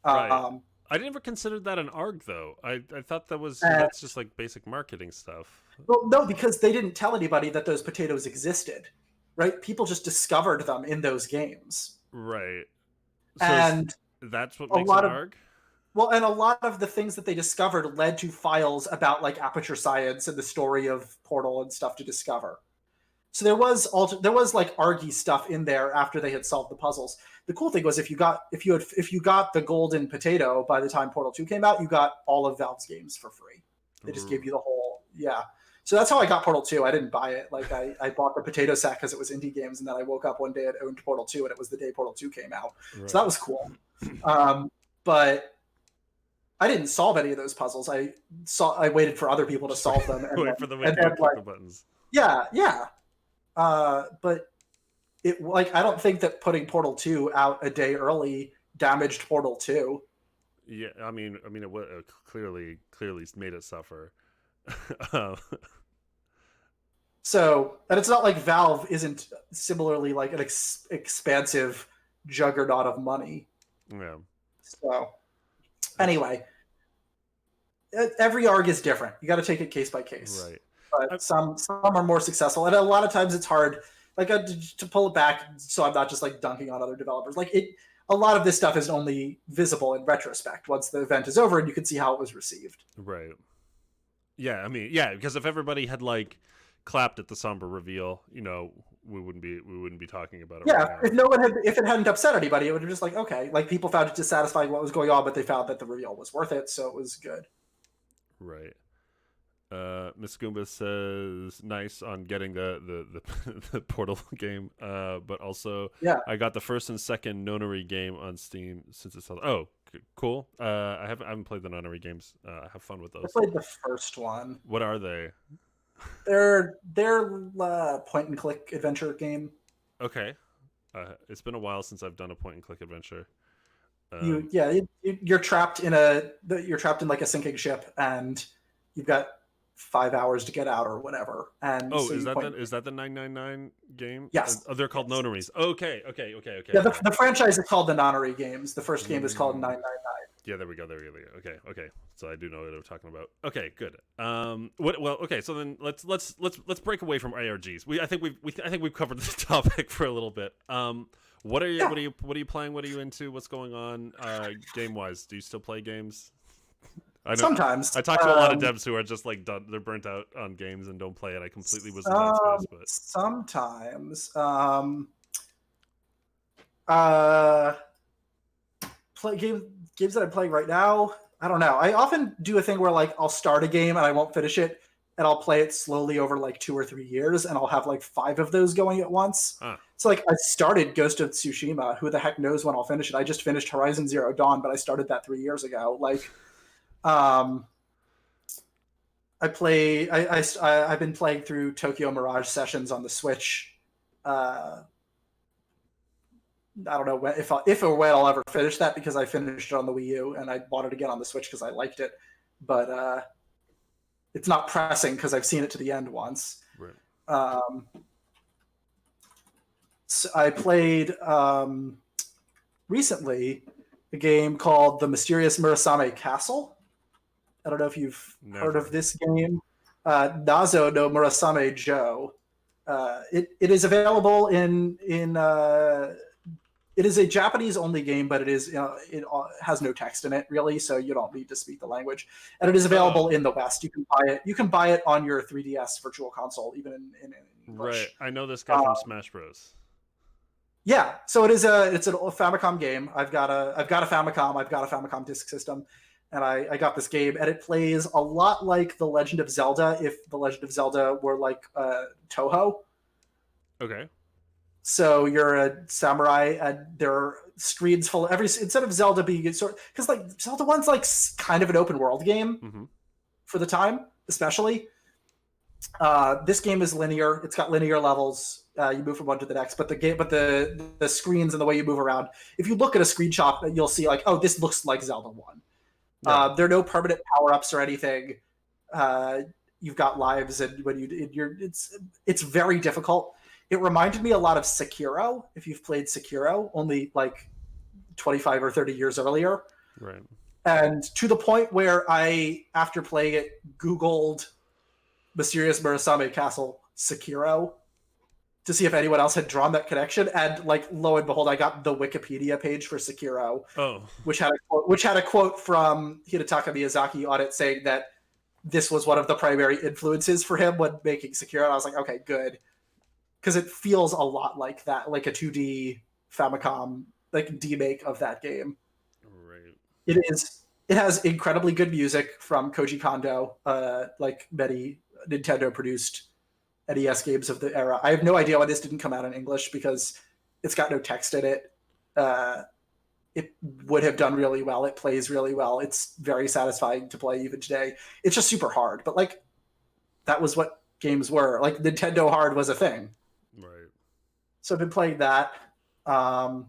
Right. I never considered that an ARG, though. I thought that's just like basic marketing stuff. Well, no, because they didn't tell anybody that those potatoes existed, right? People just discovered them in those games. Right. So and that's what makes an ARG? Well, and a lot of the things that they discovered led to files about like Aperture Science and the story of Portal and stuff to discover. So there was like ARGy stuff in there after they had solved the puzzles. The cool thing was if you got the golden potato by the time Portal 2 came out, you got all of Valve's games for free. They just gave you the whole So that's how I got Portal 2. I didn't buy it. Like I bought the Potato Sack because it was indie games, and then I woke up one day and owned Portal 2, and it was the day Portal 2 came out. Right. So that was cool. But I didn't solve any of those puzzles. I waited for other people to solve them. And wait for them to click the buttons. Yeah. But I don't think that putting Portal 2 out a day early damaged Portal 2. Yeah, I mean, it clearly made it suffer. So, and it's not like Valve isn't similarly like an expansive juggernaut of money. Yeah. So. Anyway, every ARG is different. You got to take it case by case. Right. But some are more successful, and a lot of times it's hard. Like to pull it back, so I'm not just like dunking on other developers. A lot of this stuff is only visible in retrospect once the event is over, and you can see how it was received. Right. Yeah. I mean, yeah, because if everybody had like clapped at the somber reveal, we wouldn't be talking about it. Yeah, right now. If it hadn't upset anybody, it would have just like, okay, like people found it dissatisfying what was going on, but they found that the reveal was worth it, so it was good. Right. Miss Goomba says nice on getting the the Portal game, but also I got the first and second Nonary game on Steam since it's cool. I haven't played the Nonary games. I have fun with those. I played the first one. What are they? They're point and click adventure game. Okay. It's been a while since I've done a point and click adventure. You're trapped in like a sinking ship, and you've got 5 hours to get out or whatever. And is that the 999 game? Yes. Oh, they're called Nonaries. Okay. Yeah, the franchise is called the Nonary games. The first game is called 999. Yeah, there we go. Okay. So I do know what I'm talking about. Okay, good. Okay. So then let's break away from ARGs. I think we've covered the topic for a little bit. What are you playing? What are you into? What's going on game wise? Do you still play games? I know, Sometimes I talk to a lot of devs who are just like done. They're burnt out on games and don't play it. I completely was in that space, but sometimes play games that I'm playing right now. I don't know. I often do a thing where like I'll start a game and I won't finish it, and I'll play it slowly over like 2 or 3 years, and I'll have like 5 of those going at once. Huh. So like I started Ghost of Tsushima. Who the heck knows when I'll finish it? I just finished Horizon Zero Dawn, but I started that 3 years ago. Like, I've been playing through Tokyo Mirage Sessions on the Switch. I don't know if or when I'll ever finish that, because I finished it on the Wii U and I bought it again on the Switch because I liked it. But it's not pressing because I've seen it to the end once. Right. So I played recently a game called The Mysterious Murasame Castle. I don't know if you've heard of this game. Nazo no Murasame Joe. It is available in it is a Japanese-only game, but it has no text in it, really, so you don't need to speak the language. And it is available in the West. You can buy it. You can buy it on your 3DS Virtual Console, even in English. Right. I know this guy from Smash Bros. Yeah. So it's an old Famicom game. I've got a Famicom. I've got a Famicom disk system, and I got this game, and it plays a lot like The Legend of Zelda. If The Legend of Zelda were like Toho. Okay. So you're a samurai, and there are screens full of instead of Zelda being because like Zelda 1's like kind of an open world game for the time, especially. This game is linear. It's got linear levels. You move from one to the next, but the screens and the way you move around. If you look at a screenshot, you'll see like, oh, this looks like Zelda 1. Yeah. There are no permanent power ups or anything. You've got lives, and when it's very difficult. It reminded me a lot of Sekiro, if you've played Sekiro, only like 25 or 30 years earlier. Right. And to the point where I, after playing it, Googled Mysterious Murasame Castle Sekiro to see if anyone else had drawn that connection. And like, lo and behold, I got the Wikipedia page for Sekiro, which had a quote from Hidetaka Miyazaki on it saying that this was one of the primary influences for him when making Sekiro. And I was like, okay, good. Because it feels a lot like that, like a 2D Famicom like demake of that game. Right. It has incredibly good music from Koji Kondo, like many Nintendo produced NES games of the era. I have no idea why this didn't come out in English, because it's got no text in it. It would have done really well. It plays really well. It's very satisfying to play even today. It's just super hard, but like that was what games were. Like Nintendo hard was a thing. Right. So I've been playing that. I've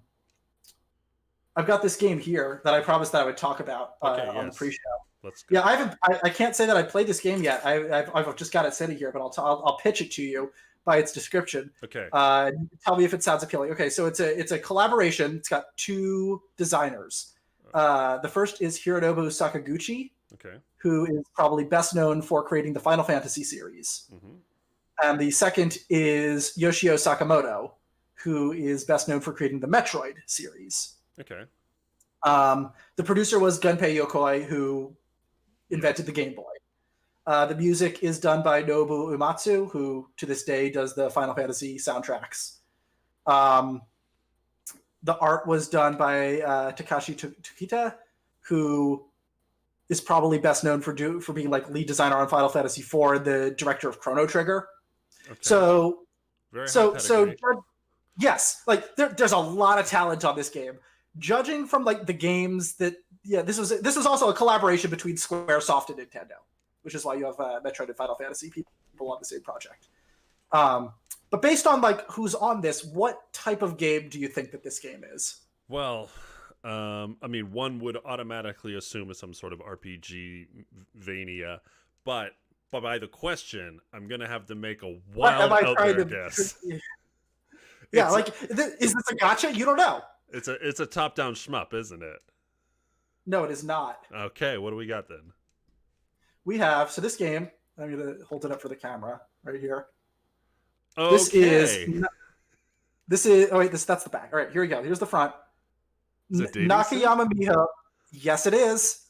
got this game here that I promised that I would talk about on the pre-show. Let's go. Yeah, I can't say that I played this game yet. I've just got it sitting here, but I'll pitch it to you by its description. Okay. Tell me if it sounds appealing. Okay, so it's a collaboration. It's got 2 designers. The first is Hironobu Sakaguchi, who is probably best known for creating the Final Fantasy series. And the second is Yoshio Sakamoto, who is best known for creating the Metroid series. Okay. The producer was Gunpei Yokoi, who invented the Game Boy. The music is done by Nobu Uematsu, who to this day does the Final Fantasy soundtracks. The art was done by Takashi Tokita, who is probably best known for being like lead designer on Final Fantasy IV, the director of Chrono Trigger. Okay. So yes, like there's a lot of talent on this game. Judging from like the games that, this was also a collaboration between Squaresoft and Nintendo, which is why you have Metroid and Final Fantasy people on the same project. But based on like who's on this, what type of game do you think that this game is? Well, I mean, one would automatically assume it's some sort of RPG vania, but by the question, I'm gonna have to make a wild out there guess. Yeah, is this a gacha? You don't know. It's a top-down shmup, isn't it? No, it is not. Okay, what do we got then? We have, so this game, I'm going to hold it up for the camera right here. This is, Okay. oh wait, that's the back. All right, here we go. Here's the front. Is it dating sim? Nakayama Miho. Yes, it is.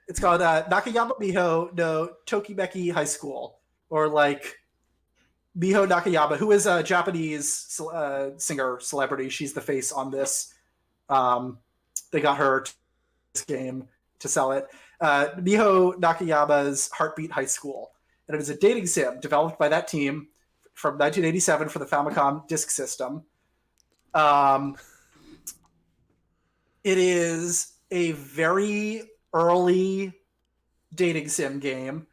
It's called Nakayama Miho no Tokimeki High School, or like Miho Nakayama, who is a Japanese singer celebrity. She's the face on this. They got her this game to sell it. Miho Nakayama's Heartbeat High School, and it is a dating sim developed by that team from 1987 for the Famicom Disk System. It is a very early dating sim game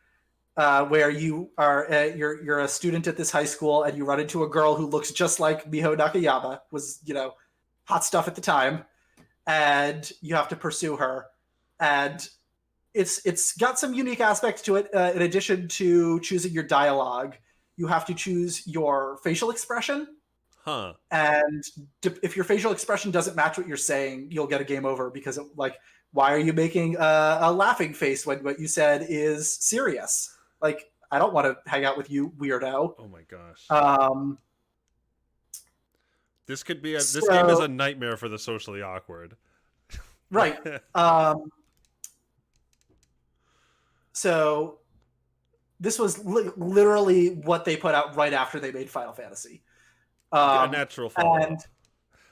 where you are you're a student at this high school and you run into a girl who looks just like Miho Nakayama, was hot stuff at the time, and you have to pursue her. And it's got some unique aspects to it. In addition to choosing your dialogue, you have to choose your facial expression. Huh. And if your facial expression doesn't match what you're saying, you'll get a game over, because why are you making a laughing face when what you said is serious? Like, I don't want to hang out with you, weirdo. Oh my gosh. This game is a nightmare for the socially awkward. Right. So this was literally what they put out right after they made Final Fantasy. A natural follow-up. And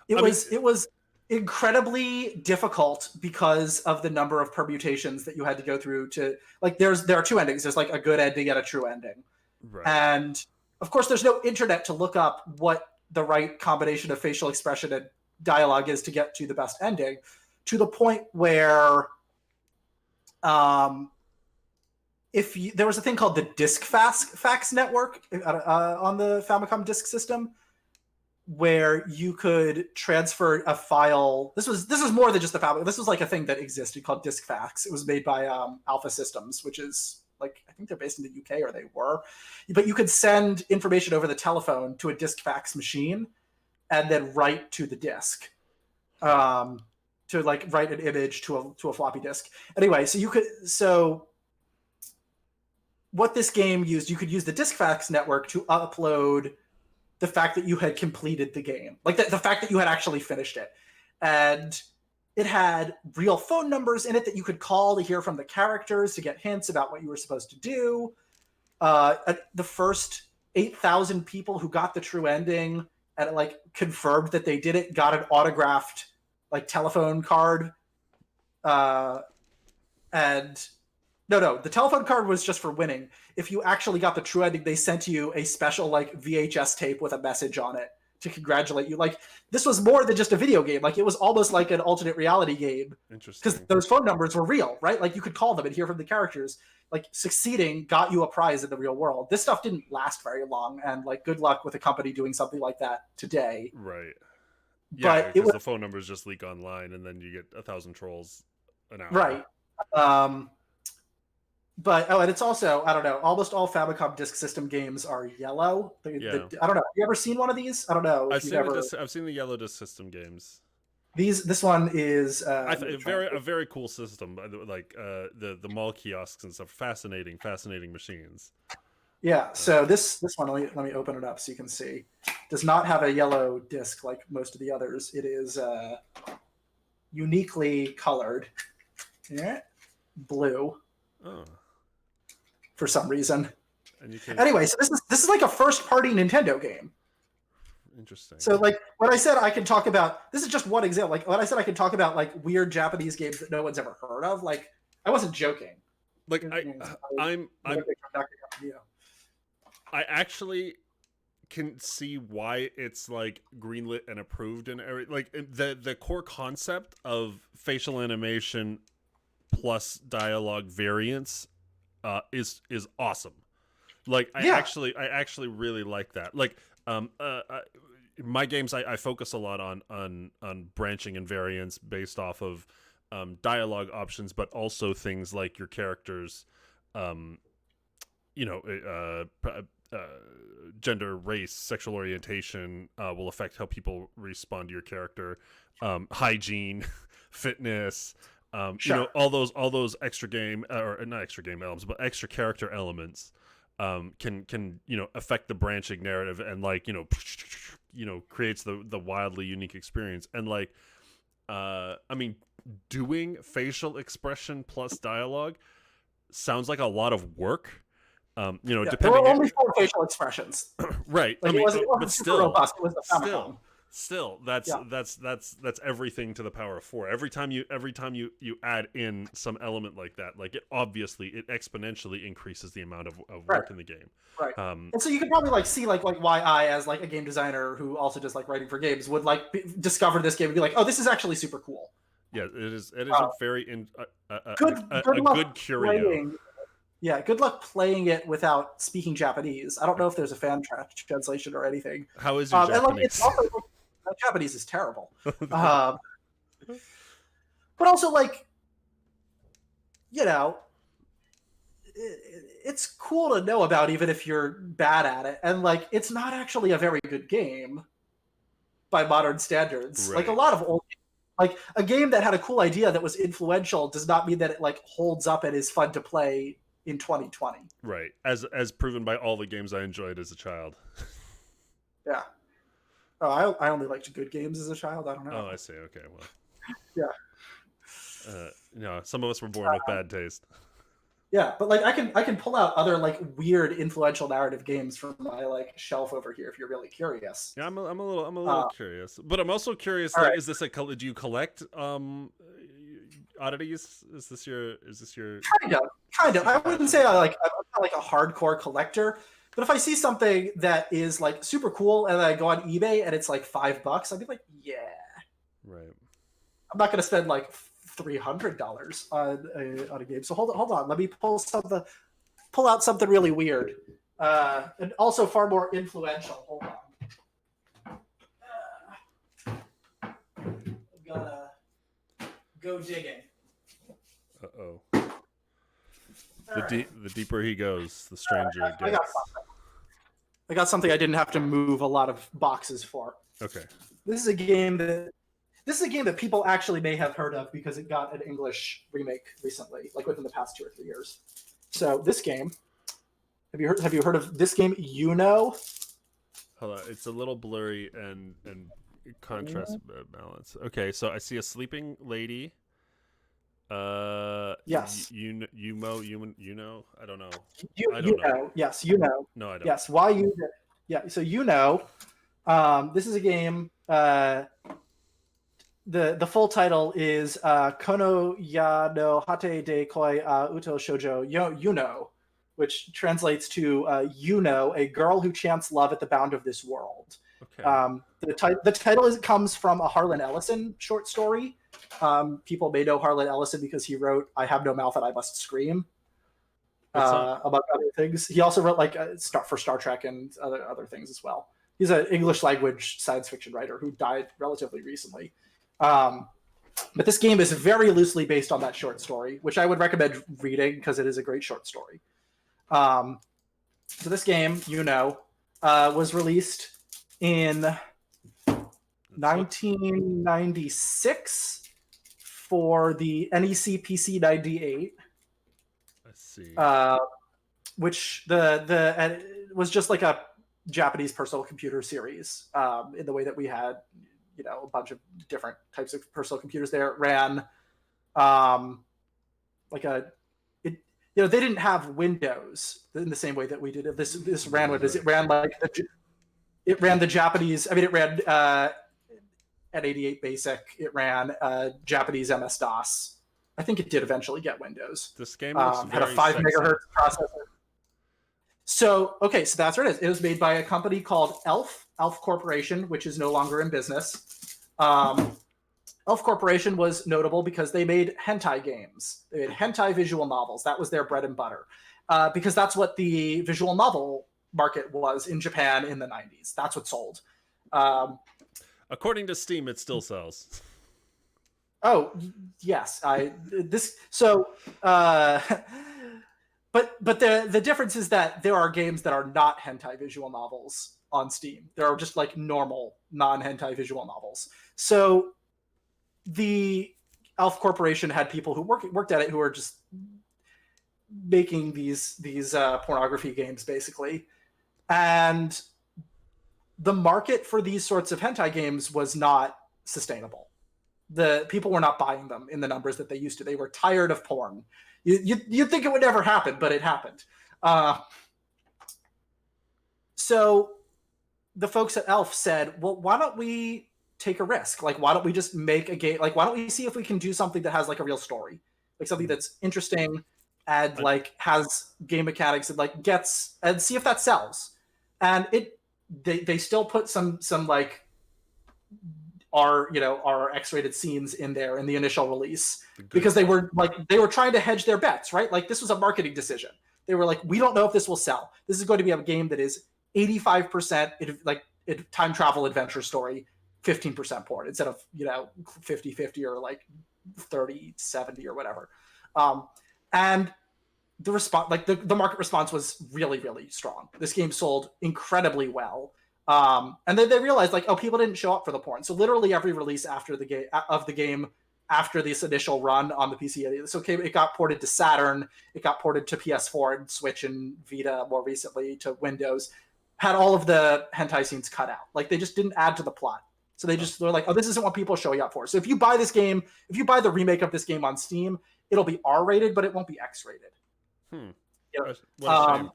it was incredibly difficult because of the number of permutations that you had to go through to, like, there are two endings. There's like a good ending and a true ending. Right. And of course there's no internet to look up what the right combination of facial expression and dialogue is to get to the best ending, to the point where there was a thing called the Disk Fax network on the Famicom Disk System, where you could transfer a file. This was more than just the Famicom. This was like a thing that existed called Disk Fax. It was made by Alpha Systems, which is like, I think they're based in the UK, or they were. But you could send information over the telephone to a Disk Fax machine and then write to the disk. To like write an image to a floppy disk. Anyway, so what this game used, you could use the Disk Fax network to upload the fact that you had completed the game, like the fact that you had actually finished it. And it had real phone numbers in it that you could call to hear from the characters to get hints about what you were supposed to do. The first 8,000 people who got the true ending and like confirmed that they did it got an autographed like telephone card. And no, the telephone card was just for winning. If you actually got the true ending, they sent you a special like VHS tape with a message on it to congratulate you. Like, this was more than just a video game. Like, it was almost like an alternate reality game. Interesting. Because those phone numbers were real, right? Like, you could call them and hear from the characters. Like, succeeding got you a prize in the real world. This stuff didn't last very long, and like, good luck with a company doing something like that today. Right. Yeah, but because the phone numbers just leak online, and then you get 1,000 trolls an hour. Right. But and it's also, I don't know, almost all Famicom Disk System games are yellow. I don't know. Have you ever seen one of these? I don't know. I've seen the yellow Disk System games. This one is a very cool system. Like the mall kiosks and stuff. Fascinating machines. Yeah. So this one, let me open it up so you can see. Does not have a yellow disc like most of the others. It is uniquely colored. Yeah, blue. Oh. For some reason. And anyway, so this is like a first-party Nintendo game. Interesting. So like when I said I can talk about, this is just one example. Like when I said I can talk about like weird Japanese games that no one's ever heard of, like I wasn't joking. Like I actually can see why it's like greenlit and approved and like the core concept of facial animation plus dialogue variants is awesome. Like I actually really like that. Like my games I focus a lot on branching and variants based off of dialogue options, but also things like your characters gender, race, sexual orientation will affect how people respond to your character, hygiene, fitness, Sure. all those extra game or not extra game elements, but extra character elements can affect the branching narrative and creates the wildly unique experience. And I mean, doing facial expression plus dialogue sounds like a lot of work. Yeah, there Depending were only 4 facial expressions. right. Like I mean, it but wasn't super still, robust. It was the Famicom. still, Yeah. that's everything to the power of 4. Every time you add in some element like that, like it exponentially increases the amount of Right. work in the game. Right. And so you could probably see like why I, as like a game designer who also does like writing for games, would like discover this game and be like, oh, this is actually super cool. Yeah, it is a very Good good curio. Playing, yeah, good luck playing it without speaking Japanese. I don't know if there's a fan translation or anything. How is your Japanese? And like it's also Japanese is terrible. But also like it's cool to know about even if you're bad at it, and like it's not actually a very good game by modern standards. Right. Like a lot of old, like a game that had a cool idea that was influential does not mean that it like holds up and is fun to play in 2020. Right, as proven by all the games I enjoyed as a child. Yeah. Oh, I only liked good games as a child. I don't know. Oh, I see. Okay, well. Yeah. Some of us were born with bad taste. Yeah, but like I can pull out other like weird influential narrative games from my like shelf over here if you're really curious. Yeah, I'm a little curious, but I'm also curious. Like, right. Is this do you collect oddities? Is this your kind of? I wouldn't say I'm not like a hardcore collector, but if I see something that is like super cool and then I go on eBay and it's like $5, I'd be like, yeah. Right. I'm not going to spend like $300 on a game. So hold on. Let me pull out something really weird, and also far more influential. Hold on. I'm gonna go digging. Uh-oh. The deeper he goes, the stranger it gets. I got something I didn't have to move a lot of boxes for. Okay. This is a game that people actually may have heard of because it got an English remake recently, like within the past 2 or 3 years. So this game, have you heard of this game? Hold on, it's a little blurry and contrast balance. Okay, so I see a sleeping lady. Yes. You know. I don't know. Yes, you know. No, I don't. Yes. Why you? Yeah. So this is a game. The full title is Kono ya no Hate de Koi Uto Shoujo Yuno, which translates to a girl who chants love at the bound of this world. Okay. The title comes from a Harlan Ellison short story. People may know Harlan Ellison because he wrote "I Have No Mouth and I Must Scream," among other things. He also wrote for Star Trek and other things as well. He's an English language science fiction writer who died relatively recently. But this game is very loosely based on that short story, which I would recommend reading because it is a great short story. So this game, was released in 1996 for the NEC PC 98. I see. Which it was just like a Japanese personal computer series, in the way that we had a bunch of different types of personal computers there. It ran they didn't have Windows in the same way that we did. This ran Windows. It ran it ran the Japanese. I mean, it ran N88 Basic. It ran Japanese MS DOS. I think it did eventually get Windows. This game had a 5 megahertz processor. So that's what it is. It was made by a company called Elf Corporation, which is no longer in business. Elf Corporation was notable because they made hentai games. They made hentai visual novels. That was their bread and butter, because that's what the visual novel market was in Japan in the 90s. That's what sold. According to Steam, it still sells. Oh, yes. But but the difference is that there are games that are not hentai visual novels on Steam. There are just like normal non-hentai visual novels. So the Elf Corporation had people who worked at it who were just making these pornography games basically, and the market for these sorts of hentai games was not sustainable. The people were not buying them in the numbers that they used to. They were tired of porn. You'd think it would never happen, but it happened. So the folks at Elf said, well, why don't we take a risk? Like, why don't we just make a game? Like, why don't we see if we can do something that has like a real story, like something that's interesting and like has game mechanics and like gets, and see if that sells. And they still put some like our X-rated scenes in there in the initial release because they were trying to hedge their bets, right? Like this was a marketing decision. They were like, we don't know if this will sell. This is going to be a game that is 85% time travel adventure story, 15% porn instead of 50-50 or like 30-70 or whatever. And the response, like the market response was really, really strong. This game sold incredibly well. And then they realized like, oh, people didn't show up for the porn. So literally every release after the game after this initial run on the PC, so it got ported to Saturn, it got ported to PS4 and Switch and Vita more recently to Windows, had all of the hentai scenes cut out. Like they just didn't add to the plot. So they're like, oh, this isn't what people are showing up for. So if you buy this game, if you buy the remake of this game on Steam, it'll be R-rated, but it won't be X-rated. What a shame.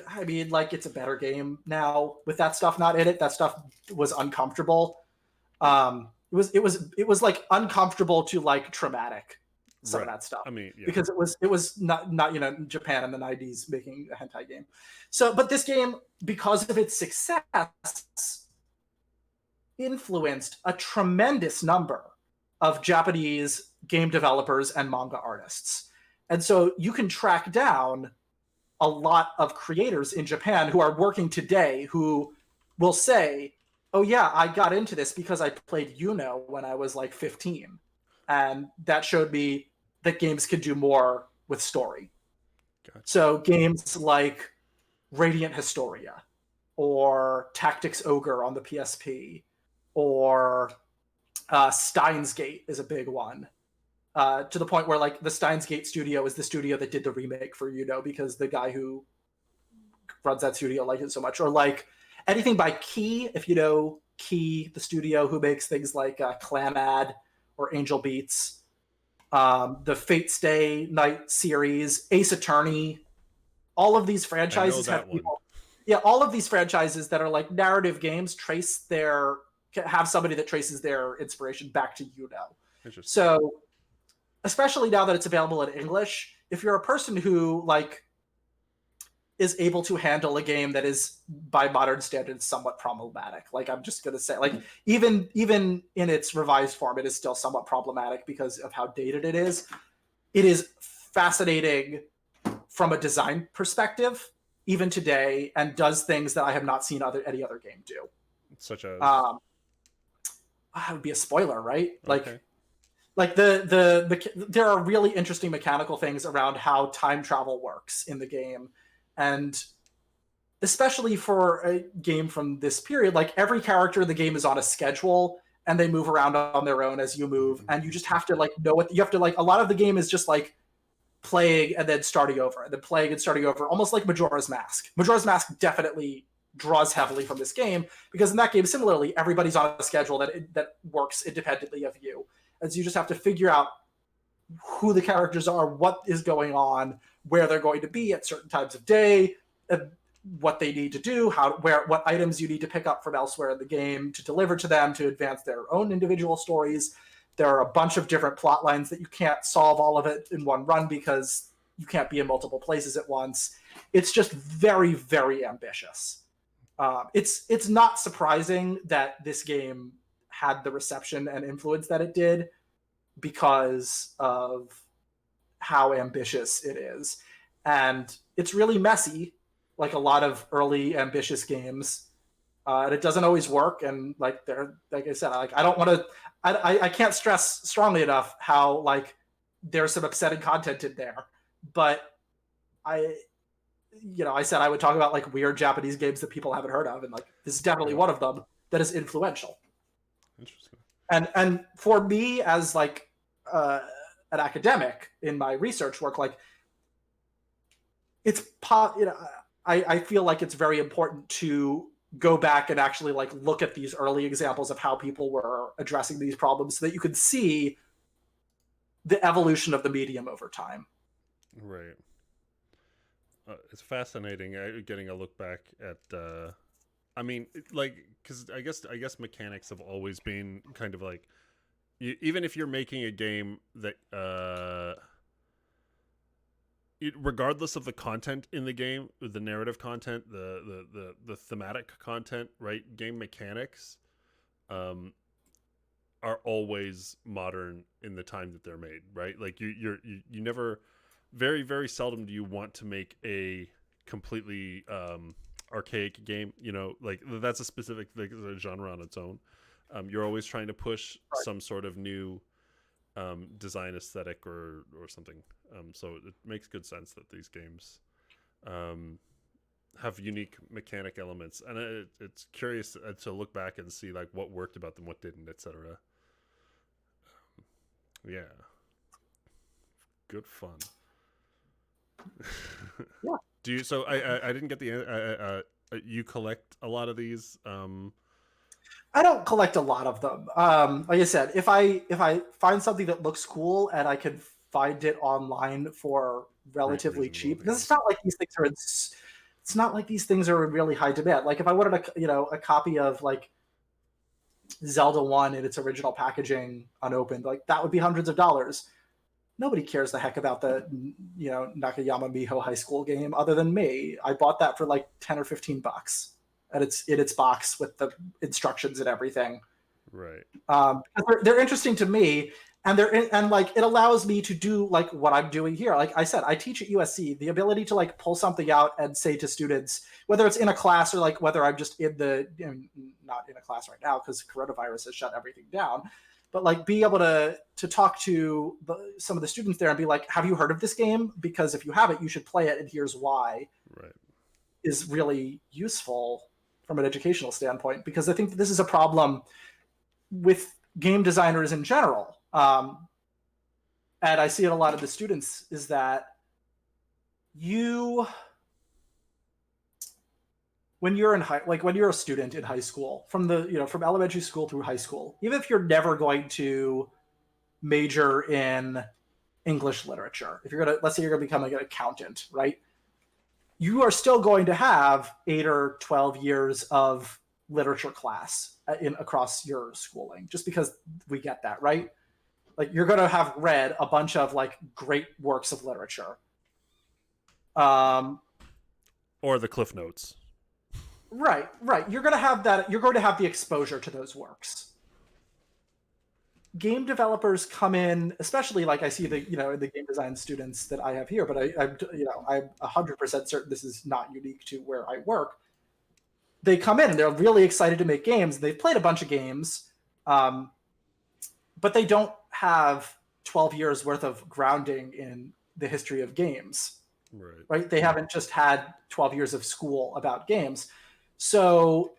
I mean, like, it's a better game now with that stuff not in it. That stuff was uncomfortable. It was like uncomfortable to like traumatic. Some of that stuff. I mean, yeah. Because it was not Japan in the 90s making a hentai game. So, but this game, because of its success, influenced a tremendous number of Japanese game developers and manga artists. And so you can track down a lot of creators in Japan who are working today who will say, oh yeah, I got into this because I played Yuno when I was like 15. And that showed me that games could do more with story. Gotcha. So games like Radiant Historia or Tactics Ogre on the PSP or Steins Gate is a big one. To the point where like the Steins Gate studio is the studio that did the remake for because the guy who runs that studio liked it so much. Or like anything by Key, if you know Key, the studio who makes things like Clamad or Angel Beats, the Fate Stay Night series, Ace Attorney, all of these franchises have people. Yeah, all of these franchises that are like narrative games have somebody that traces their inspiration back to So especially now that it's available in English, if you're a person who like is able to handle a game that is by modern standards somewhat problematic, like I'm just going to say, like even in its revised form, it is still somewhat problematic because of how dated it is. It is fascinating from a design perspective, even today, and does things that I have not seen any other game do. Such as that would be a spoiler, right? Okay. Like there are really interesting mechanical things around how time travel works in the game. And especially for a game from this period, like every character in the game is on a schedule and they move around on their own as you move. And you just have to like know what you have to like. A lot of the game is just like playing and then starting over and then playing and starting over, almost like Majora's Mask. Majora's Mask definitely draws heavily from this game because in that game, similarly, everybody's on a schedule that works independently of you. And so you just have to figure out who the characters are, what is going on, where they're going to be at certain times of day, what they need to do, what items you need to pick up from elsewhere in the game to deliver to them to advance their own individual stories. There are a bunch of different plot lines that you can't solve all of it in one run because you can't be in multiple places at once. It's just very, very ambitious. It's not surprising that this game had the reception and influence that it did because of how ambitious it is. And it's really messy, like a lot of early ambitious games. And it doesn't always work. And like I said, like I can't stress strongly enough how like there's some upsetting content in there, but I I said I would talk about like weird Japanese games that people haven't heard of, and like this is definitely Yeah. one of them that is influential. Interesting. And for me as like an academic in my research work, like I feel like it's very important to go back and actually like look at these early examples of how people were addressing these problems so that you can see the evolution of the medium over time. Right. It's fascinating getting a look back at. I mean, like, because I guess mechanics have always been kind of like, even if you're making a game that, regardless of the content in the game, the narrative content, the thematic content, right? Game mechanics, um, are always modern in the time that they're made, right? Like you never, very very seldom do you want to make a completely archaic game. Like that's a specific like, a genre on its own. You're always trying to push Right. some sort of new design aesthetic or something. So it makes good sense that these games um, have unique mechanic elements, and it's curious to look back and see like what worked about them, what didn't, etc. Yeah, good fun. Yeah. Do you? So I didn't get the. You collect a lot of these. I don't collect a lot of them. Like I said, if I find something that looks cool and I can find it online for relatively Reasonable. cheap, because Yeah. it's not like these things are it's not like these things are in really high demand. Like if I wanted a copy of like Zelda 1 in its original packaging unopened, like that would be hundreds of dollars. Nobody cares the heck about the Nakayama Miho high school game other than me. I bought that for like 10 or 15 bucks, and it's in its box with the instructions and everything. Right. They're interesting to me, and and like it allows me to do like what I'm doing here. Like I said, I teach at USC. The ability to like pull something out and say to students, whether it's in a class or like whether I'm just in the not in a class right now because coronavirus has shut everything down, but like be able to talk to some of the students there and be like, have you heard of this game? Because if you haven't, you should play it, and here's why. Right. Is really useful from an educational standpoint, because I think that this is a problem with game designers in general. And I see it a lot of the students is that you, when you're when you're a student in high school, from from elementary school through high school, even if you're never going to major in English literature, if you're let's say you're gonna become like an accountant, right? You are still going to have 8 or 12 years of literature class across your schooling, just because we get that, right? Like you're going to have read a bunch of like great works of literature. Or the Cliff Notes. Right. You're going to have that. You're going to have the exposure to those works. Game developers come in, especially like I see the the game design students that I have here, but I'm 100% certain this is not unique to where I work. They come in and they're really excited to make games. They've played a bunch of games, but they don't have 12 years worth of grounding in the history of games. Right? They haven't just had 12 years of school about games. So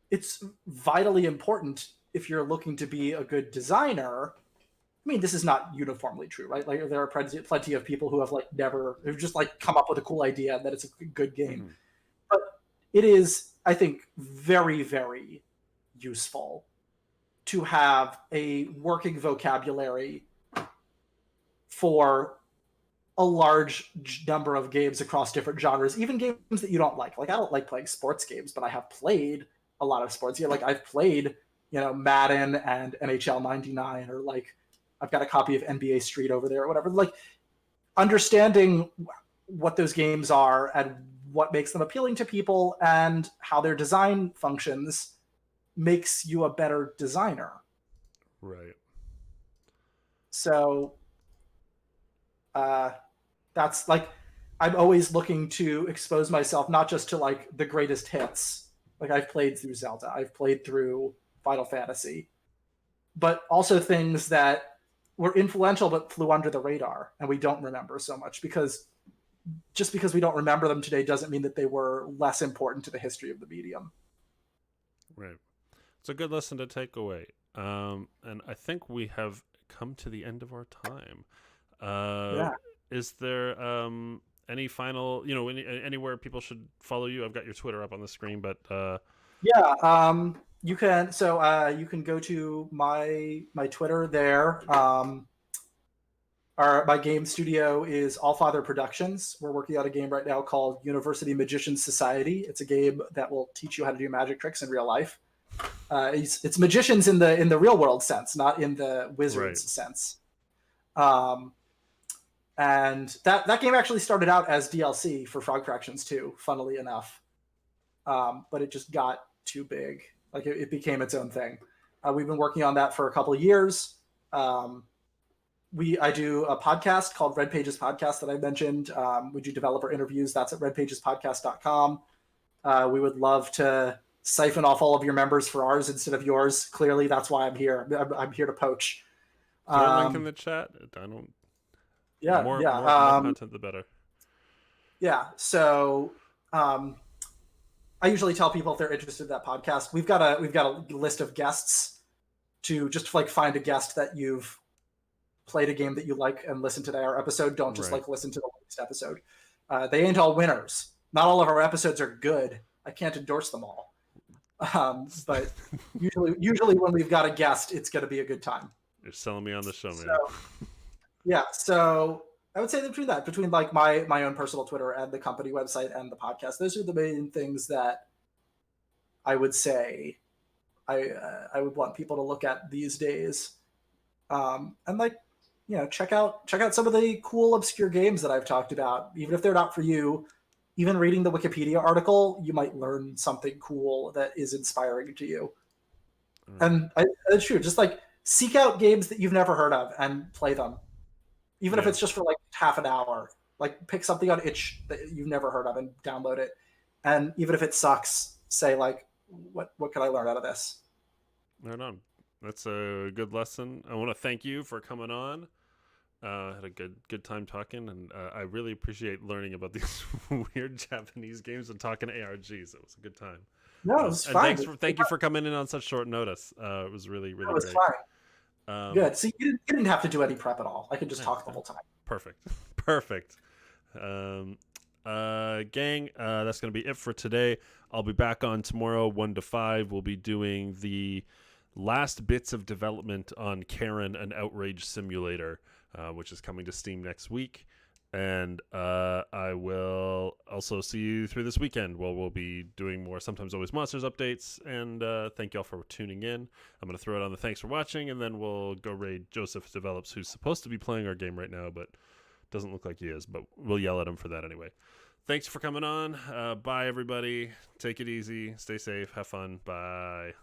it's vitally important if you're looking to be a good designer. I mean, this is not uniformly true, right? Like there are plenty of people who have like who've just like come up with a cool idea that it's a good game. Mm-hmm. But it is, I think, very, very useful to have a working vocabulary for a large number of games across different genres, even games that you don't like. Like I don't like playing sports games, but I have played a lot of sports. Yeah, like I've played, Madden and NHL 99, or like I've got a copy of NBA Street over there or whatever. Like understanding what those games are and what makes them appealing to people and how their design functions makes you a better designer. Right. So that's like I'm always looking to expose myself not just to like the greatest hits. Like I've played through Zelda, I've played through Final Fantasy, but also things that were influential but flew under the radar and we don't remember so much because just because we don't remember them today doesn't mean that they were less important to the history of the medium. Right. It's a good lesson to take away. And I think we have come to the end of our time. Is there any final, anywhere people should follow you? I've got your Twitter up on the screen, but you can. So you can go to my Twitter there. My game studio is Allfather Productions. We're working on a game right now called University Magicians Society. It's a game that will teach you how to do magic tricks in real life. It's magicians in the real world sense, not in the wizards sense. And that game actually started out as DLC for Frog Fractions 2, funnily enough. But it just got too big. Like it became its own thing. We've been working on that for a couple of years. I do a podcast called Red Pages Podcast that I mentioned. We do developer interviews. That's at redpagespodcast.com. We would love to siphon off all of your members for ours instead of yours. Clearly, that's why I'm here. I'm here to poach. Throw a link in the chat. I don't. More content, the better. Yeah. So, I usually tell people if they're interested in that podcast, we've got a list of guests to just like find a guest that you've played a game that you like and listen to their episode. Don't just like listen to the latest episode. They ain't all winners. Not all of our episodes are good. I can't endorse them all. But usually when we've got a guest, it's going to be a good time. You're selling me on the show, man. So I would say between like my own personal Twitter and the company website and the podcast, those are the main things that I would say I would want people to look at these days. And like, check out some of the cool obscure games that I've talked about. Even if they're not for you, even reading the Wikipedia article, you might learn something cool that is inspiring to you. And it's true. Just like seek out games that you've never heard of and play them. Even if it's just for like half an hour, like pick something on itch that you've never heard of and download it. And even if it sucks, say like, what can I learn out of this? Right on. That's a good lesson. I want to thank you for coming on. Had a good time talking, and I really appreciate learning about these weird Japanese games and talking ARGs. It was a good time. No, it was fine. Thank you for coming in on such short notice. It was really great. It was fine. Good. So you didn't have to do any prep at all. I could just talk the whole time. Perfect. Gang, that's going to be it for today. I'll be back on tomorrow, 1 to 5. We'll be doing the last bits of development on Karen, an Outrage Simulator, which is coming to Steam next week. And I will also see you through this weekend. Well, we'll be doing more Sometimes Always Monsters updates. And thank you all for tuning in. I'm going to throw it on the thanks for watching, and then we'll go raid Joseph Develops, who's supposed to be playing our game right now, but doesn't look like he is. But we'll yell at him for that anyway. Thanks for coming on. Bye, everybody. Take it easy. Stay safe. Have fun. Bye.